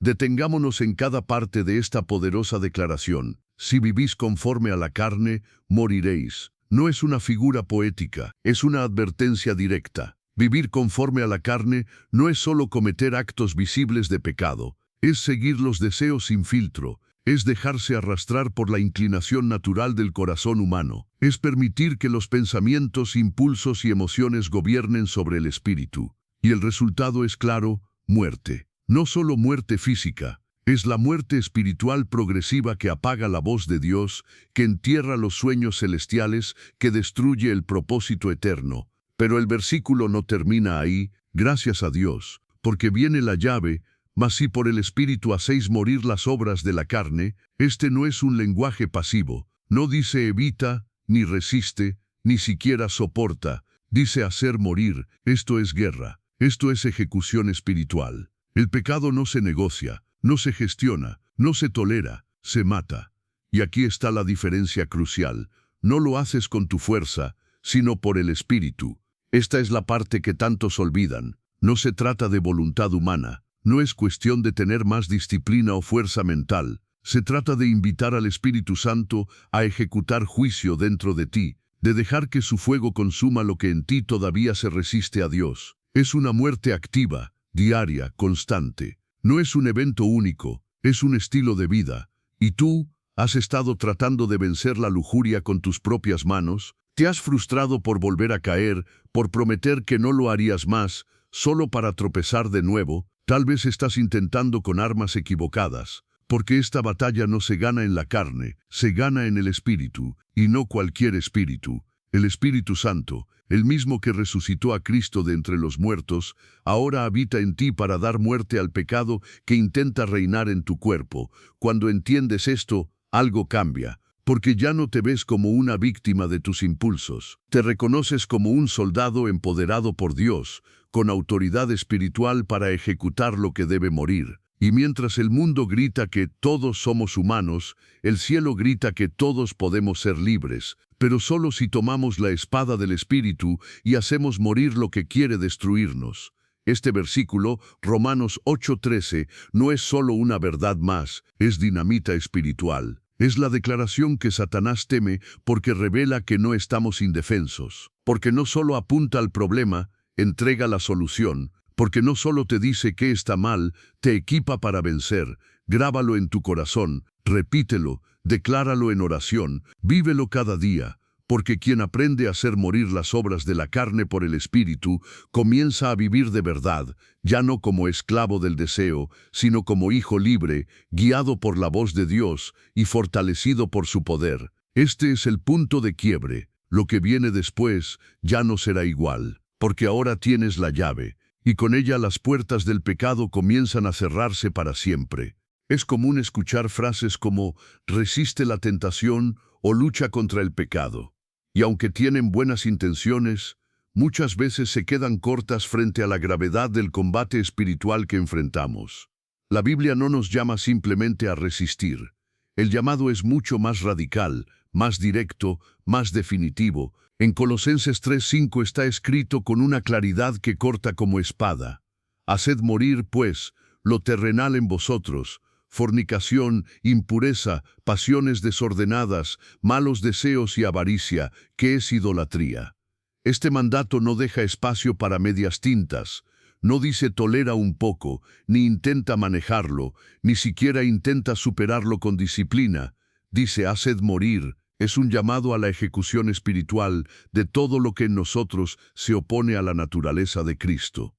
Detengámonos en cada parte de esta poderosa declaración. Si vivís conforme a la carne, moriréis. No es una figura poética, es una advertencia directa. Vivir conforme a la carne no es solo cometer actos visibles de pecado, es seguir los deseos sin filtro, es dejarse arrastrar por la inclinación natural del corazón humano, es permitir que los pensamientos, impulsos y emociones gobiernen sobre el espíritu. Y el resultado es claro: muerte. No solo muerte física, es la muerte espiritual progresiva que apaga la voz de Dios, que entierra los sueños celestiales, que destruye el propósito eterno. Pero el versículo no termina ahí, gracias a Dios, porque viene la llave: mas si por el Espíritu hacéis morir las obras de la carne. Este no es un lenguaje pasivo, no dice evita, ni resiste, ni siquiera soporta, dice hacer morir. Esto es guerra, esto es ejecución espiritual. El pecado no se negocia, no se gestiona, no se tolera, se mata. Y aquí está la diferencia crucial: no lo haces con tu fuerza, sino por el Espíritu. Esta es la parte que tantos olvidan. No se trata de voluntad humana, no es cuestión de tener más disciplina o fuerza mental. Se trata de invitar al Espíritu Santo a ejecutar juicio dentro de ti, de dejar que su fuego consuma lo que en ti todavía se resiste a Dios. Es una muerte activa, diaria, constante. No es un evento único, es un estilo de vida. ¿Y tú has estado tratando de vencer la lujuria con tus propias manos? ¿Te has frustrado por volver a caer, por prometer que no lo harías más, solo para tropezar de nuevo? Tal vez estás intentando con armas equivocadas, porque esta batalla no se gana en la carne, se gana en el Espíritu, y no cualquier espíritu. El Espíritu Santo, el mismo que resucitó a Cristo de entre los muertos, ahora habita en ti para dar muerte al pecado que intenta reinar en tu cuerpo. Cuando entiendes esto, algo cambia, porque ya no te ves como una víctima de tus impulsos. Te reconoces como un soldado empoderado por Dios, con autoridad espiritual para ejecutar lo que debe morir. Y mientras el mundo grita que todos somos humanos, el cielo grita que todos podemos ser libres, pero solo si tomamos la espada del Espíritu y hacemos morir lo que quiere destruirnos. Este versículo, Romanos 8:13, no es solo una verdad más, es dinamita espiritual. Es la declaración que Satanás teme porque revela que no estamos indefensos, porque no solo apunta al problema, entrega la solución, porque no solo te dice que está mal, te equipa para vencer. Grábalo en tu corazón, repítelo, decláralo en oración, vívelo cada día, porque quien aprende a hacer morir las obras de la carne por el Espíritu, comienza a vivir de verdad, ya no como esclavo del deseo, sino como hijo libre, guiado por la voz de Dios y fortalecido por su poder. Este es el punto de quiebre. Lo que viene después ya no será igual, porque ahora tienes la llave, y con ella las puertas del pecado comienzan a cerrarse para siempre. Es común escuchar frases como resiste la tentación o lucha contra el pecado. Y aunque tienen buenas intenciones, muchas veces se quedan cortas frente a la gravedad del combate espiritual que enfrentamos. La Biblia no nos llama simplemente a resistir. El llamado es mucho más radical, más directo, más definitivo. En Colosenses 3:5 está escrito con una claridad que corta como espada: haced morir, pues, lo terrenal en vosotros: fornicación, impureza, pasiones desordenadas, malos deseos y avaricia, que es idolatría. Este mandato no deja espacio para medias tintas. No dice tolera un poco, ni intenta manejarlo, ni siquiera intenta superarlo con disciplina. Dice haced morir. Es un llamado a la ejecución espiritual de todo lo que en nosotros se opone a la naturaleza de Cristo.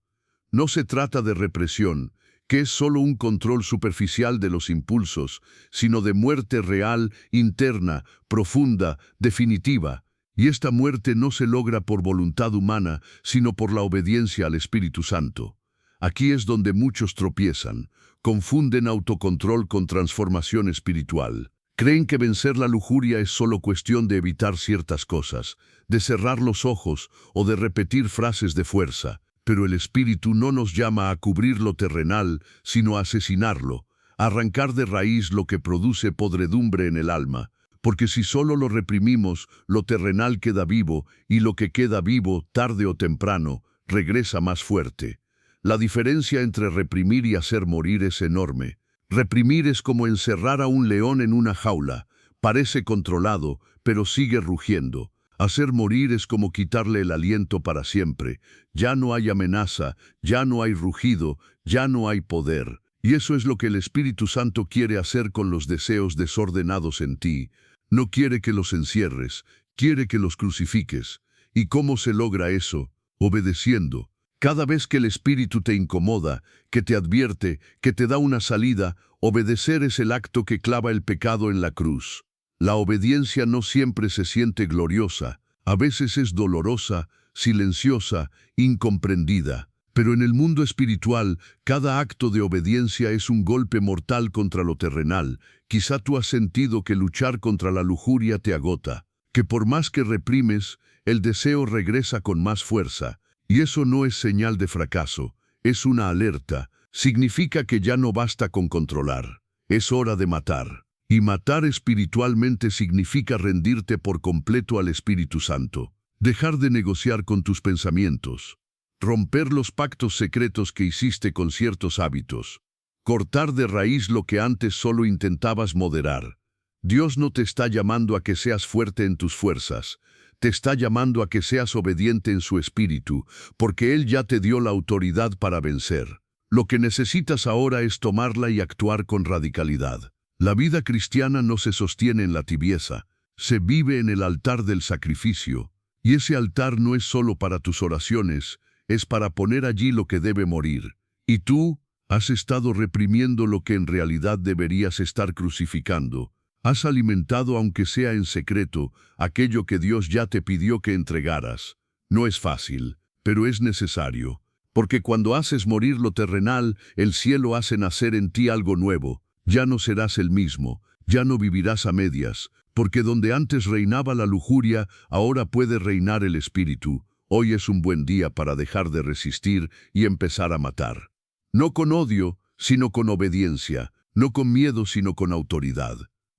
No se trata de represión, que es solo un control superficial de los impulsos, sino de muerte real, interna, profunda, definitiva. Y esta muerte no se logra por voluntad humana, sino por la obediencia al Espíritu Santo. Aquí es donde muchos tropiezan, confunden autocontrol con transformación espiritual. Creen que vencer la lujuria es solo cuestión de evitar ciertas cosas, de cerrar los ojos o de repetir frases de fuerza. Pero el Espíritu no nos llama a cubrir lo terrenal, sino a asesinarlo, a arrancar de raíz lo que produce podredumbre en el alma. Porque si solo lo reprimimos, lo terrenal queda vivo, y lo que queda vivo, tarde o temprano, regresa más fuerte. La diferencia entre reprimir y hacer morir es enorme. Reprimir es como encerrar a un león en una jaula. Parece controlado, pero sigue rugiendo. Hacer morir es como quitarle el aliento para siempre. Ya no hay amenaza, ya no hay rugido, ya no hay poder. Y eso es lo que el Espíritu Santo quiere hacer con los deseos desordenados en ti. No quiere que los encierres, quiere que los crucifiques. ¿Y cómo se logra eso? Obedeciendo. Cada vez que el Espíritu te incomoda, que te advierte, que te da una salida, obedecer es el acto que clava el pecado en la cruz. La obediencia no siempre se siente gloriosa, a veces es dolorosa, silenciosa, incomprendida. Pero en el mundo espiritual, cada acto de obediencia es un golpe mortal contra lo terrenal. Quizá tú has sentido que luchar contra la lujuria te agota, que por más que reprimes, el deseo regresa con más fuerza. Y eso no es señal de fracaso, es una alerta. Significa que ya no basta con controlar, es hora de matar. Y matar espiritualmente significa rendirte por completo al Espíritu Santo. Dejar de negociar con tus pensamientos. Romper los pactos secretos que hiciste con ciertos hábitos. Cortar de raíz lo que antes solo intentabas moderar. Dios no te está llamando a que seas fuerte en tus fuerzas. Te está llamando a que seas obediente en su espíritu, porque Él ya te dio la autoridad para vencer. Lo que necesitas ahora es tomarla y actuar con radicalidad. La vida cristiana no se sostiene en la tibieza, se vive en el altar del sacrificio. Y ese altar no es solo para tus oraciones, es para poner allí lo que debe morir. Y tú has estado reprimiendo lo que en realidad deberías estar crucificando. Has alimentado, aunque sea en secreto, aquello que Dios ya te pidió que entregaras. No es fácil, pero es necesario. Porque cuando haces morir lo terrenal, el cielo hace nacer en ti algo nuevo. Ya no serás el mismo, ya no vivirás a medias, porque donde antes reinaba la lujuria, ahora puede reinar el espíritu. Hoy es un buen día para dejar de resistir y empezar a matar. No con odio, sino con obediencia, no con miedo, sino con autoridad.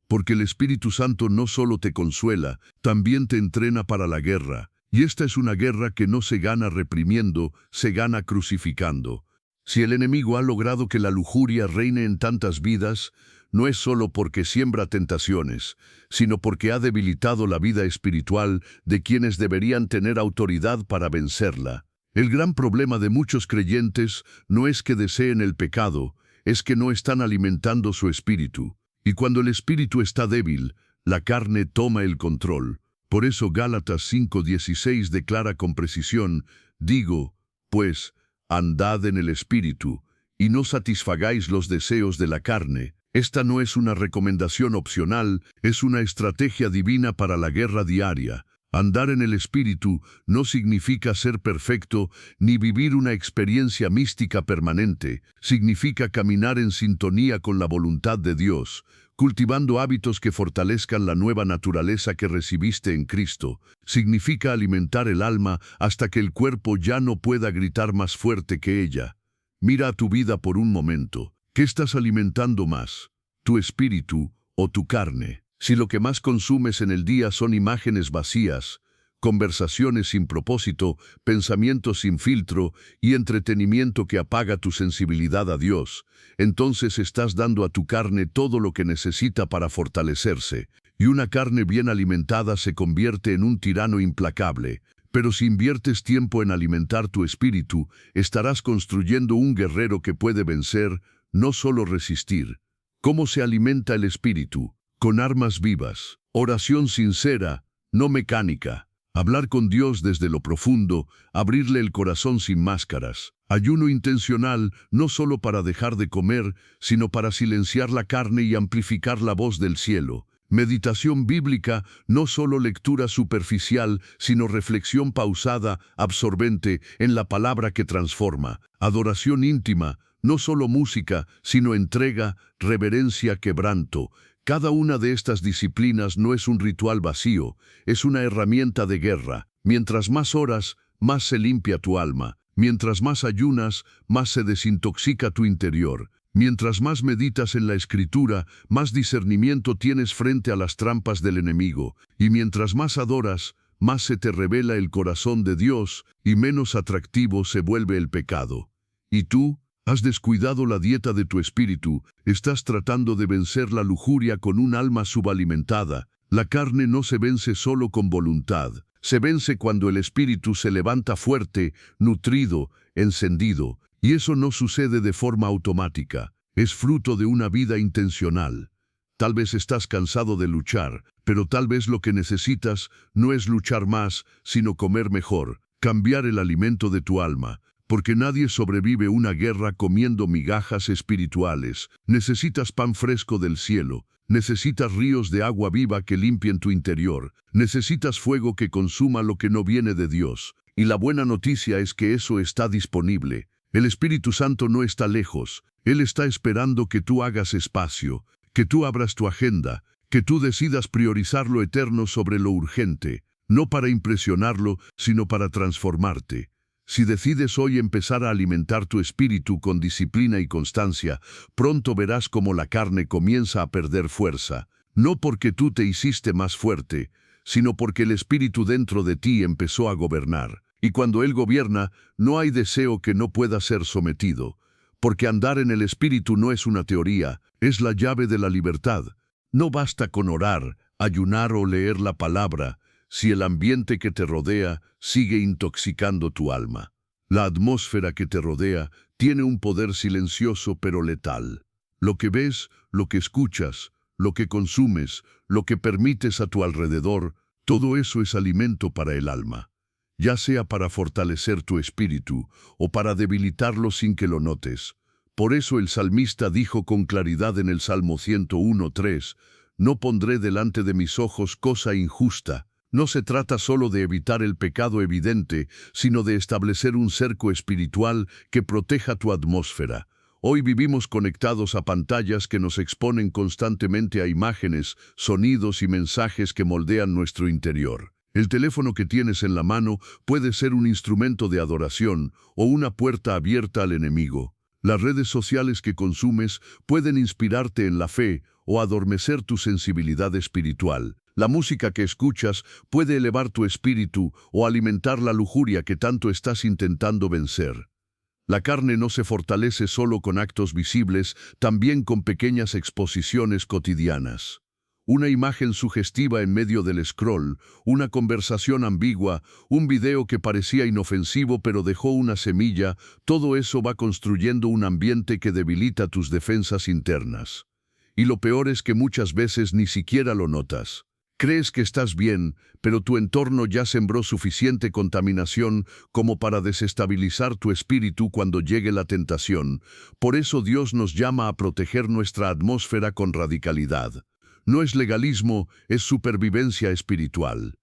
Porque el Espíritu Santo no solo te consuela, también te entrena para la guerra. Y esta es una guerra que no se gana reprimiendo, se gana crucificando. Si el enemigo ha logrado que la lujuria reine en tantas vidas, no es solo porque siembra tentaciones, sino porque ha debilitado la vida espiritual de quienes deberían tener autoridad para vencerla. El gran problema de muchos creyentes no es que deseen el pecado, es que no están alimentando su espíritu. Y cuando el espíritu está débil, la carne toma el control. Por eso Gálatas 5:16 declara con precisión, digo, pues, andad en el espíritu, y no satisfagáis los deseos de la carne. Esta no es una recomendación opcional, es una estrategia divina para la guerra diaria. Andar en el espíritu no significa ser perfecto ni vivir una experiencia mística permanente. Significa caminar en sintonía con la voluntad de Dios, cultivando hábitos que fortalezcan la nueva naturaleza que recibiste en Cristo. Significa alimentar el alma hasta que el cuerpo ya no pueda gritar más fuerte que ella. Mira a tu vida por un momento. ¿Qué estás alimentando más? ¿Tu espíritu o tu carne? Si lo que más consumes en el día son imágenes vacías, conversaciones sin propósito, pensamientos sin filtro y entretenimiento que apaga tu sensibilidad a Dios, entonces estás dando a tu carne todo lo que necesita para fortalecerse, y una carne bien alimentada se convierte en un tirano implacable. Pero si inviertes tiempo en alimentar tu espíritu, estarás construyendo un guerrero que puede vencer, no solo resistir. ¿Cómo se alimenta el espíritu? Con armas vivas, oración sincera, no mecánica, hablar con Dios desde lo profundo, abrirle el corazón sin máscaras, ayuno intencional no solo para dejar de comer, sino para silenciar la carne y amplificar la voz del cielo, meditación bíblica, no solo lectura superficial, sino reflexión pausada, absorbente, en la palabra que transforma, adoración íntima, no solo música, sino entrega, reverencia, quebranto. Cada una de estas disciplinas no es un ritual vacío, es una herramienta de guerra. Mientras más oras, más se limpia tu alma. Mientras más ayunas, más se desintoxica tu interior. Mientras más meditas en la Escritura, más discernimiento tienes frente a las trampas del enemigo. Y mientras más adoras, más se te revela el corazón de Dios y menos atractivo se vuelve el pecado. ¿Y tú? Has descuidado la dieta de tu espíritu, estás tratando de vencer la lujuria con un alma subalimentada. La carne no se vence solo con voluntad, se vence cuando el espíritu se levanta fuerte, nutrido, encendido, y eso no sucede de forma automática, es fruto de una vida intencional. Tal vez estás cansado de luchar, pero tal vez lo que necesitas no es luchar más, sino comer mejor, cambiar el alimento de tu alma, porque nadie sobrevive una guerra comiendo migajas espirituales. Necesitas pan fresco del cielo, necesitas ríos de agua viva que limpien tu interior, necesitas fuego que consuma lo que no viene de Dios. Y la buena noticia es que eso está disponible. El Espíritu Santo no está lejos, Él está esperando que tú hagas espacio, que tú abras tu agenda, que tú decidas priorizar lo eterno sobre lo urgente, no para impresionarlo, sino para transformarte. Si decides hoy empezar a alimentar tu espíritu con disciplina y constancia, pronto verás cómo la carne comienza a perder fuerza, no porque tú te hiciste más fuerte, sino porque el espíritu dentro de ti empezó a gobernar. Y cuando Él gobierna, no hay deseo que no pueda ser sometido, porque andar en el espíritu no es una teoría, es la llave de la libertad. No basta con orar, ayunar o leer la palabra, si el ambiente que te rodea sigue intoxicando tu alma. La atmósfera que te rodea tiene un poder silencioso pero letal. Lo que ves, lo que escuchas, lo que consumes, lo que permites a tu alrededor, todo eso es alimento para el alma, ya sea para fortalecer tu espíritu o para debilitarlo sin que lo notes. Por eso el salmista dijo con claridad en el Salmo 101:3, «No pondré delante de mis ojos cosa injusta». No se trata solo de evitar el pecado evidente, sino de establecer un cerco espiritual que proteja tu atmósfera. Hoy vivimos conectados a pantallas que nos exponen constantemente a imágenes, sonidos y mensajes que moldean nuestro interior. El teléfono que tienes en la mano puede ser un instrumento de adoración o una puerta abierta al enemigo. Las redes sociales que consumes pueden inspirarte en la fe o adormecer tu sensibilidad espiritual. La música que escuchas puede elevar tu espíritu o alimentar la lujuria que tanto estás intentando vencer. La carne no se fortalece solo con actos visibles, también con pequeñas exposiciones cotidianas. Una imagen sugestiva en medio del scroll, una conversación ambigua, un video que parecía inofensivo pero dejó una semilla, todo eso va construyendo un ambiente que debilita tus defensas internas. Y lo peor es que muchas veces ni siquiera lo notas. Crees que estás bien, pero tu entorno ya sembró suficiente contaminación como para desestabilizar tu espíritu cuando llegue la tentación. Por eso Dios nos llama a proteger nuestra atmósfera con radicalidad. No es legalismo, es supervivencia espiritual.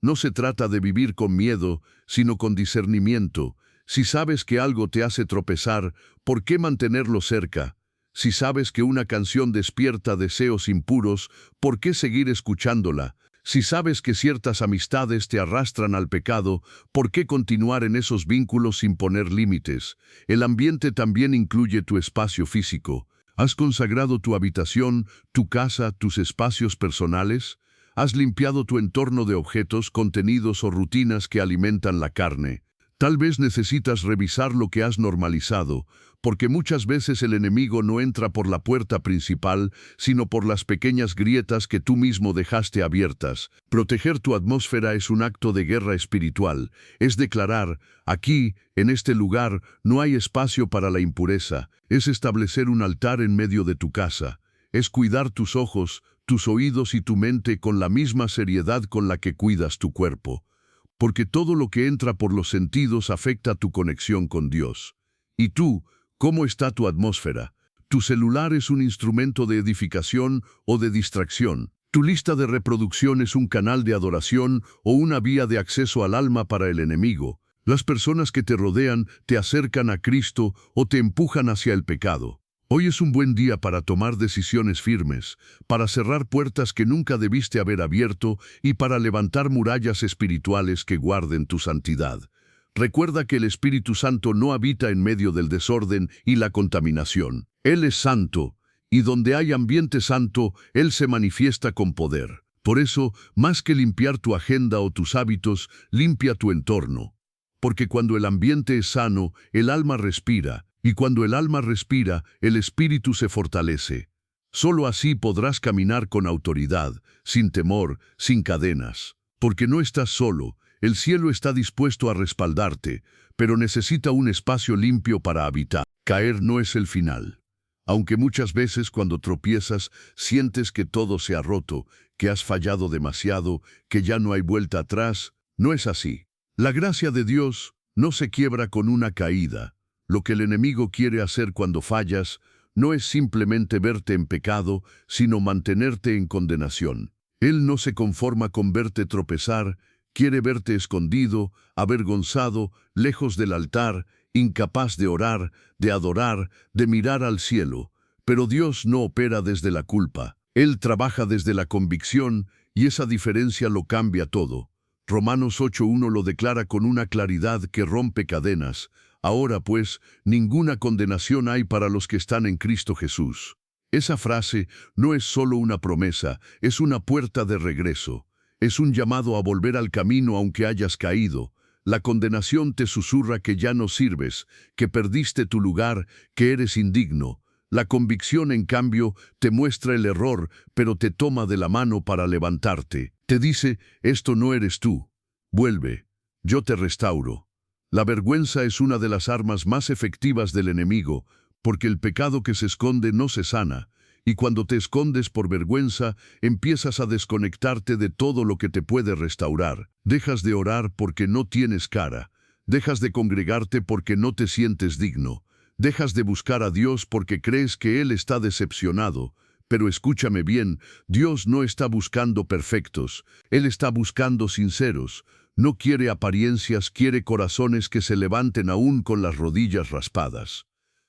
No se trata de vivir con miedo, sino con discernimiento. Si sabes que algo te hace tropezar, ¿por qué mantenerlo cerca? Si sabes que una canción despierta deseos impuros, ¿por qué seguir escuchándola? Si sabes que ciertas amistades te arrastran al pecado, ¿por qué continuar en esos vínculos sin poner límites? El ambiente también incluye tu espacio físico. ¿Has consagrado tu habitación, tu casa, tus espacios personales? ¿Has limpiado tu entorno de objetos, contenidos o rutinas que alimentan la carne? Tal vez necesitas revisar lo que has normalizado, porque muchas veces el enemigo no entra por la puerta principal, sino por las pequeñas grietas que tú mismo dejaste abiertas. Proteger tu atmósfera es un acto de guerra espiritual, es declarar, aquí, en este lugar, no hay espacio para la impureza, es establecer un altar en medio de tu casa, es cuidar tus ojos, tus oídos y tu mente con la misma seriedad con la que cuidas tu cuerpo. Porque todo lo que entra por los sentidos afecta tu conexión con Dios. ¿Y tú, cómo está tu atmósfera? ¿Tu celular es un instrumento de edificación o de distracción? ¿Tu lista de reproducción es un canal de adoración o una vía de acceso al alma para el enemigo? ¿Las personas que te rodean te acercan a Cristo o te empujan hacia el pecado? Hoy es un buen día para tomar decisiones firmes, para cerrar puertas que nunca debiste haber abierto y para levantar murallas espirituales que guarden tu santidad. Recuerda que el Espíritu Santo no habita en medio del desorden y la contaminación. Él es santo, y donde hay ambiente santo, Él se manifiesta con poder. Por eso, más que limpiar tu agenda o tus hábitos, limpia tu entorno. Porque cuando el ambiente es sano, el alma respira. Y cuando el alma respira, el espíritu se fortalece. Solo así podrás caminar con autoridad, sin temor, sin cadenas. Porque no estás solo, el cielo está dispuesto a respaldarte, pero necesita un espacio limpio para habitar. Caer no es el final. Aunque muchas veces cuando tropiezas sientes que todo se ha roto, que has fallado demasiado, que ya no hay vuelta atrás, no es así. La gracia de Dios no se quiebra con una caída. Lo que el enemigo quiere hacer cuando fallas no es simplemente verte en pecado, sino mantenerte en condenación. Él no se conforma con verte tropezar, quiere verte escondido, avergonzado, lejos del altar, incapaz de orar, de adorar, de mirar al cielo. Pero Dios no opera desde la culpa. Él trabaja desde la convicción y esa diferencia lo cambia todo. Romanos 8:1 lo declara con una claridad que rompe cadenas. Ahora pues, ninguna condenación hay para los que están en Cristo Jesús. Esa frase no es solo una promesa, es una puerta de regreso. Es un llamado a volver al camino aunque hayas caído. La condenación te susurra que ya no sirves, que perdiste tu lugar, que eres indigno. La convicción, en cambio, te muestra el error, pero te toma de la mano para levantarte. Te dice, esto no eres tú. Vuelve, yo te restauro. La vergüenza es una de las armas más efectivas del enemigo, porque el pecado que se esconde no se sana, y cuando te escondes por vergüenza, empiezas a desconectarte de todo lo que te puede restaurar. Dejas de orar porque no tienes cara, dejas de congregarte porque no te sientes digno, dejas de buscar a Dios porque crees que Él está decepcionado. Pero escúchame bien, Dios no está buscando perfectos, Él está buscando sinceros. No quiere apariencias, quiere corazones que se levanten aún con las rodillas raspadas.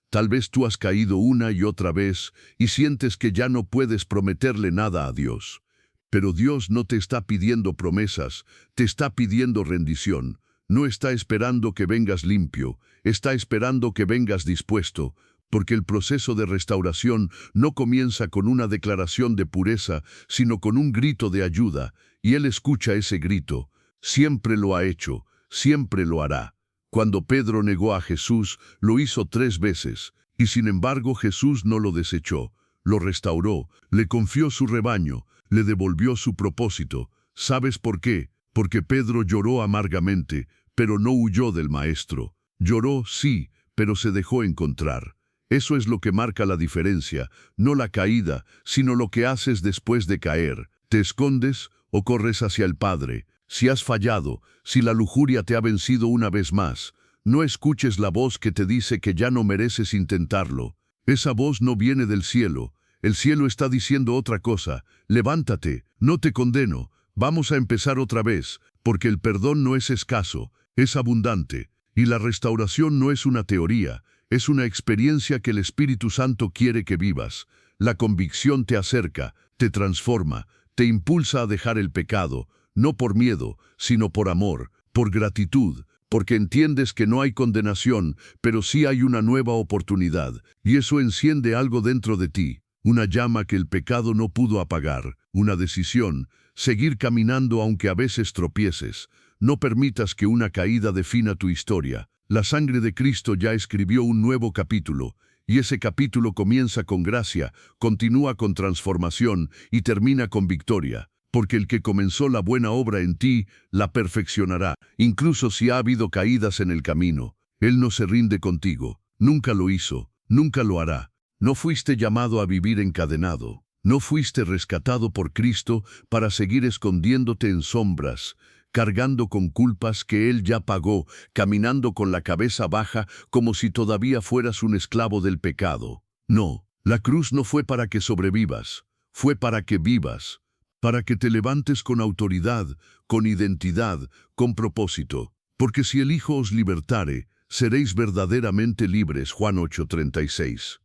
Tal vez tú has caído una y otra vez y sientes que ya no puedes prometerle nada a Dios. Pero Dios no te está pidiendo promesas, te está pidiendo rendición. No está esperando que vengas limpio, está esperando que vengas dispuesto, porque el proceso de restauración no comienza con una declaración de pureza, sino con un grito de ayuda, y Él escucha ese grito. Siempre lo ha hecho, siempre lo hará. Cuando Pedro negó a Jesús, lo hizo 3 veces, y sin embargo Jesús no lo desechó, lo restauró, le confió su rebaño, le devolvió su propósito. ¿Sabes por qué? Porque Pedro lloró amargamente, pero no huyó del Maestro. Lloró, sí, pero se dejó encontrar. Eso es lo que marca la diferencia, no la caída, sino lo que haces después de caer. ¿Te escondes o corres hacia el Padre? Si has fallado, si la lujuria te ha vencido una vez más, no escuches la voz que te dice que ya no mereces intentarlo. Esa voz no viene del cielo. El cielo está diciendo otra cosa. Levántate, no te condeno. Vamos a empezar otra vez, porque el perdón no es escaso, es abundante. Y la restauración no es una teoría, es una experiencia que el Espíritu Santo quiere que vivas. La convicción te acerca, te transforma, te impulsa a dejar el pecado, no por miedo, sino por amor, por gratitud, porque entiendes que no hay condenación, pero sí hay una nueva oportunidad, y eso enciende algo dentro de ti, una llama que el pecado no pudo apagar, una decisión, seguir caminando aunque a veces tropieces. No permitas que una caída defina tu historia. La sangre de Cristo ya escribió un nuevo capítulo, y ese capítulo comienza con gracia, continúa con transformación y termina con victoria. Porque el que comenzó la buena obra en ti, la perfeccionará, incluso si ha habido caídas en el camino. Él no se rinde contigo, nunca lo hizo, nunca lo hará. No fuiste llamado a vivir encadenado, no fuiste rescatado por Cristo para seguir escondiéndote en sombras, cargando con culpas que Él ya pagó, caminando con la cabeza baja como si todavía fueras un esclavo del pecado. No, la cruz no fue para que sobrevivas, fue para que vivas. Para que te levantes con autoridad, con identidad, con propósito. Porque si el Hijo os libertare, seréis verdaderamente libres. Juan 8:36.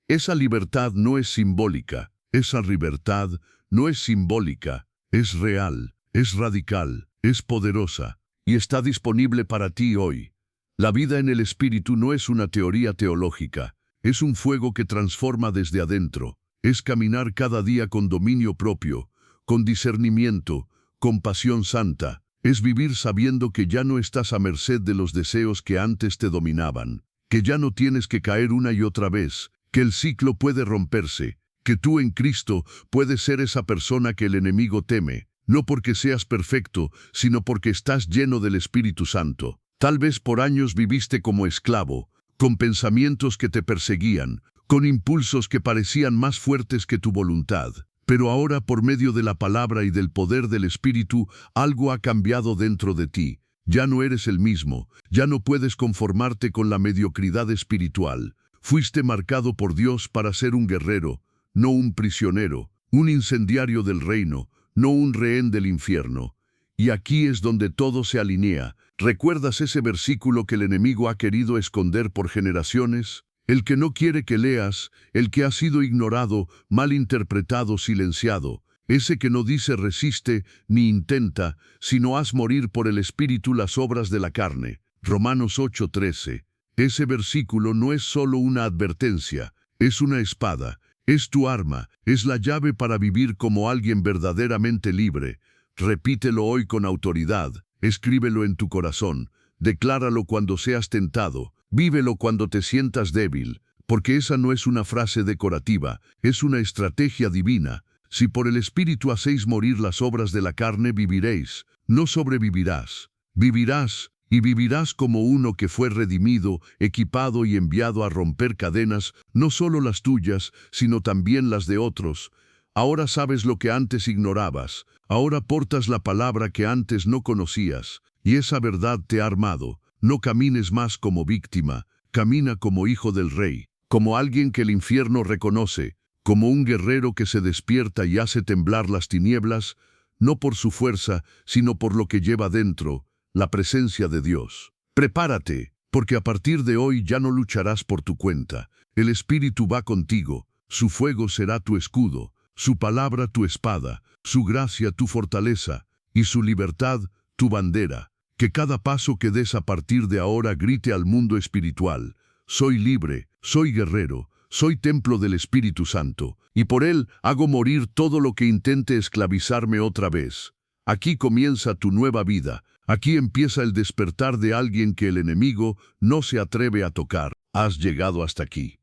Esa libertad no es simbólica, esa libertad no es simbólica, es real, es radical, es poderosa, y está disponible para ti hoy. La vida en el Espíritu no es una teoría teológica, es un fuego que transforma desde adentro, es caminar cada día con dominio propio, con discernimiento, con pasión santa, es vivir sabiendo que ya no estás a merced de los deseos que antes te dominaban, que ya no tienes que caer una y otra vez, que el ciclo puede romperse, que tú en Cristo puedes ser esa persona que el enemigo teme, no porque seas perfecto, sino porque estás lleno del Espíritu Santo. Tal vez por años viviste como esclavo, con pensamientos que te perseguían, con impulsos que parecían más fuertes que tu voluntad. Pero ahora, por medio de la palabra y del poder del Espíritu, algo ha cambiado dentro de ti. Ya no eres el mismo, ya no puedes conformarte con la mediocridad espiritual. Fuiste marcado por Dios para ser un guerrero, no un prisionero, un incendiario del reino, no un rehén del infierno. Y aquí es donde todo se alinea. ¿Recuerdas ese versículo que el enemigo ha querido esconder por generaciones? El que no quiere que leas, el que ha sido ignorado, malinterpretado, silenciado. Ese que no dice resiste ni intenta, sino haz morir por el Espíritu las obras de la carne. Romanos 8:13. Ese versículo no es solo una advertencia, es una espada, es tu arma, es la llave para vivir como alguien verdaderamente libre. Repítelo hoy con autoridad, escríbelo en tu corazón, decláralo cuando seas tentado, vívelo cuando te sientas débil, porque esa no es una frase decorativa, es una estrategia divina. Si por el Espíritu hacéis morir las obras de la carne, viviréis, no sobrevivirás. Vivirás, y vivirás como uno que fue redimido, equipado y enviado a romper cadenas, no solo las tuyas, sino también las de otros. Ahora sabes lo que antes ignorabas, ahora portas la palabra que antes no conocías, y esa verdad te ha armado. No camines más como víctima, camina como hijo del Rey, como alguien que el infierno reconoce, como un guerrero que se despierta y hace temblar las tinieblas, no por su fuerza, sino por lo que lleva dentro, la presencia de Dios. Prepárate, porque a partir de hoy ya no lucharás por tu cuenta. El Espíritu va contigo, su fuego será tu escudo, su palabra tu espada, su gracia tu fortaleza, y su libertad tu bandera. Que cada paso que des a partir de ahora grite al mundo espiritual: soy libre, soy guerrero, soy templo del Espíritu Santo, y por él hago morir todo lo que intente esclavizarme otra vez. Aquí comienza tu nueva vida, aquí empieza el despertar de alguien que el enemigo no se atreve a tocar. Has llegado hasta aquí.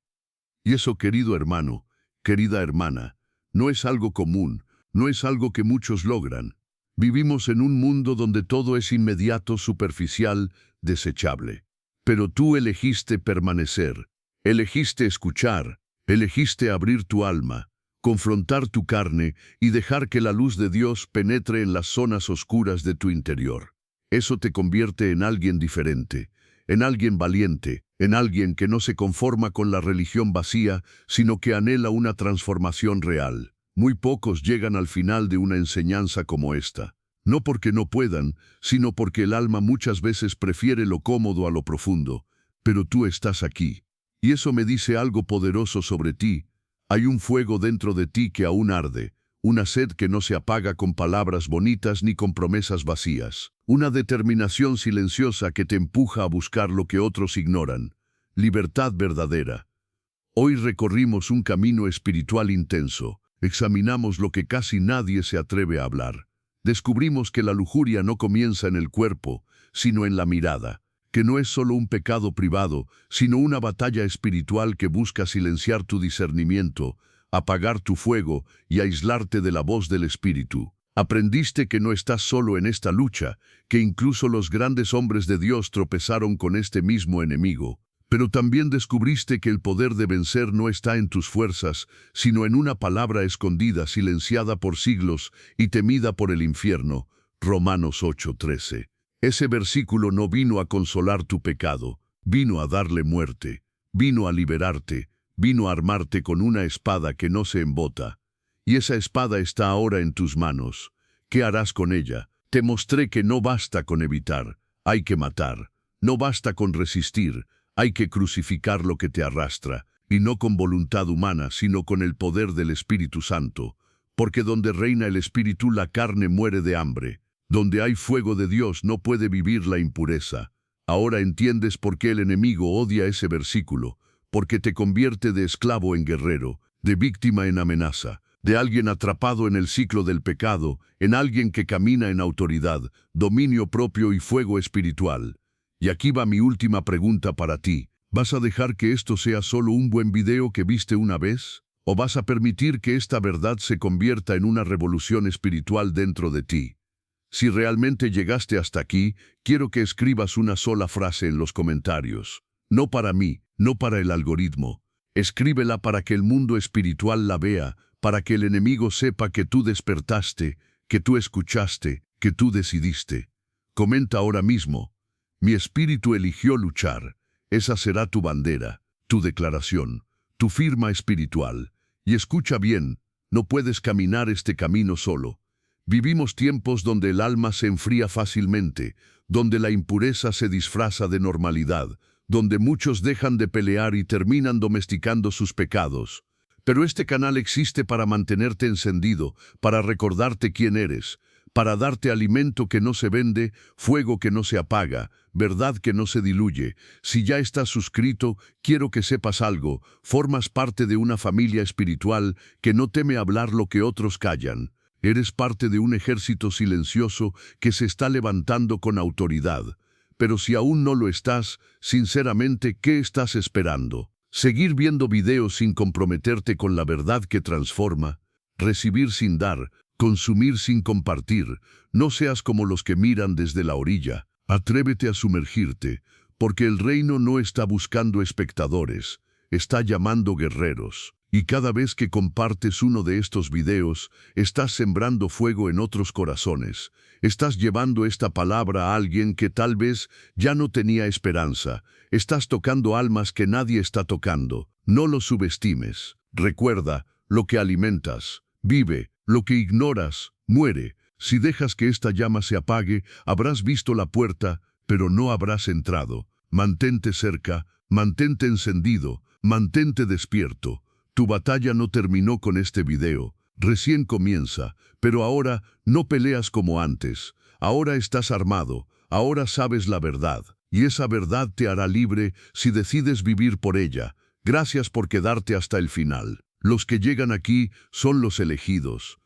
Y eso, querido hermano, querida hermana, no es algo común, no es algo que muchos logran. Vivimos en un mundo donde todo es inmediato, superficial, desechable. Pero tú elegiste permanecer, elegiste escuchar, elegiste abrir tu alma, confrontar tu carne y dejar que la luz de Dios penetre en las zonas oscuras de tu interior. Eso te convierte en alguien diferente, en alguien valiente, en alguien que no se conforma con la religión vacía, sino que anhela una transformación real. Muy pocos llegan al final de una enseñanza como esta. No porque no puedan, sino porque el alma muchas veces prefiere lo cómodo a lo profundo. Pero tú estás aquí. Y eso me dice algo poderoso sobre ti. Hay un fuego dentro de ti que aún arde, una sed que no se apaga con palabras bonitas ni con promesas vacías, una determinación silenciosa que te empuja a buscar lo que otros ignoran. Libertad verdadera. Hoy recorrimos un camino espiritual intenso. Examinamos lo que casi nadie se atreve a hablar. Descubrimos que la lujuria no comienza en el cuerpo, sino en la mirada, que no es solo un pecado privado, sino una batalla espiritual que busca silenciar tu discernimiento, apagar tu fuego y aislarte de la voz del Espíritu. Aprendiste que no estás solo en esta lucha, que incluso los grandes hombres de Dios tropezaron con este mismo enemigo. Pero también descubriste que el poder de vencer no está en tus fuerzas, sino en una palabra escondida, silenciada por siglos y temida por el infierno. Romanos 8:13. Ese versículo no vino a consolar tu pecado, vino a darle muerte, vino a liberarte, vino a armarte con una espada que no se embota. Y esa espada está ahora en tus manos. ¿Qué harás con ella? Te mostré que no basta con evitar, hay que matar. No basta con resistir, hay que crucificar lo que te arrastra, y no con voluntad humana, sino con el poder del Espíritu Santo. Porque donde reina el Espíritu, la carne muere de hambre. Donde hay fuego de Dios no puede vivir la impureza. Ahora entiendes por qué el enemigo odia ese versículo, porque te convierte de esclavo en guerrero, de víctima en amenaza, de alguien atrapado en el ciclo del pecado, en alguien que camina en autoridad, dominio propio y fuego espiritual. Y aquí va mi última pregunta para ti. ¿Vas a dejar que esto sea solo un buen video que viste una vez? ¿O vas a permitir que esta verdad se convierta en una revolución espiritual dentro de ti? Si realmente llegaste hasta aquí, quiero que escribas una sola frase en los comentarios. No para mí, no para el algoritmo. Escríbela para que el mundo espiritual la vea, para que el enemigo sepa que tú despertaste, que tú escuchaste, que tú decidiste. Comenta ahora mismo: mi espíritu eligió luchar. Esa será tu bandera, tu declaración, tu firma espiritual. Y escucha bien, no puedes caminar este camino solo. Vivimos tiempos donde el alma se enfría fácilmente, donde la impureza se disfraza de normalidad, donde muchos dejan de pelear y terminan domesticando sus pecados. Pero este canal existe para mantenerte encendido, para recordarte quién eres, para darte alimento que no se vende, fuego que no se apaga, verdad que no se diluye. Si ya estás suscrito, quiero que sepas algo: formas parte de una familia espiritual que no teme hablar lo que otros callan. Eres parte de un ejército silencioso que se está levantando con autoridad. Pero si aún no lo estás, sinceramente, ¿qué estás esperando? ¿Seguir viendo videos sin comprometerte con la verdad que transforma? ¿Recibir sin dar? ¿Consumir sin compartir? No seas como los que miran desde la orilla. Atrévete a sumergirte, porque el reino no está buscando espectadores, está llamando guerreros. Y cada vez que compartes uno de estos videos, estás sembrando fuego en otros corazones. Estás llevando esta palabra a alguien que tal vez ya no tenía esperanza. Estás tocando almas que nadie está tocando. No lo subestimes. Recuerda, lo que alimentas vive, lo que ignoras muere. Si dejas que esta llama se apague, habrás visto la puerta, pero no habrás entrado. Mantente cerca, mantente encendido, mantente despierto. Tu batalla no terminó con este video, recién comienza, pero ahora no peleas como antes. Ahora estás armado, ahora sabes la verdad, y esa verdad te hará libre si decides vivir por ella. Gracias por quedarte hasta el final. Los que llegan aquí son los elegidos,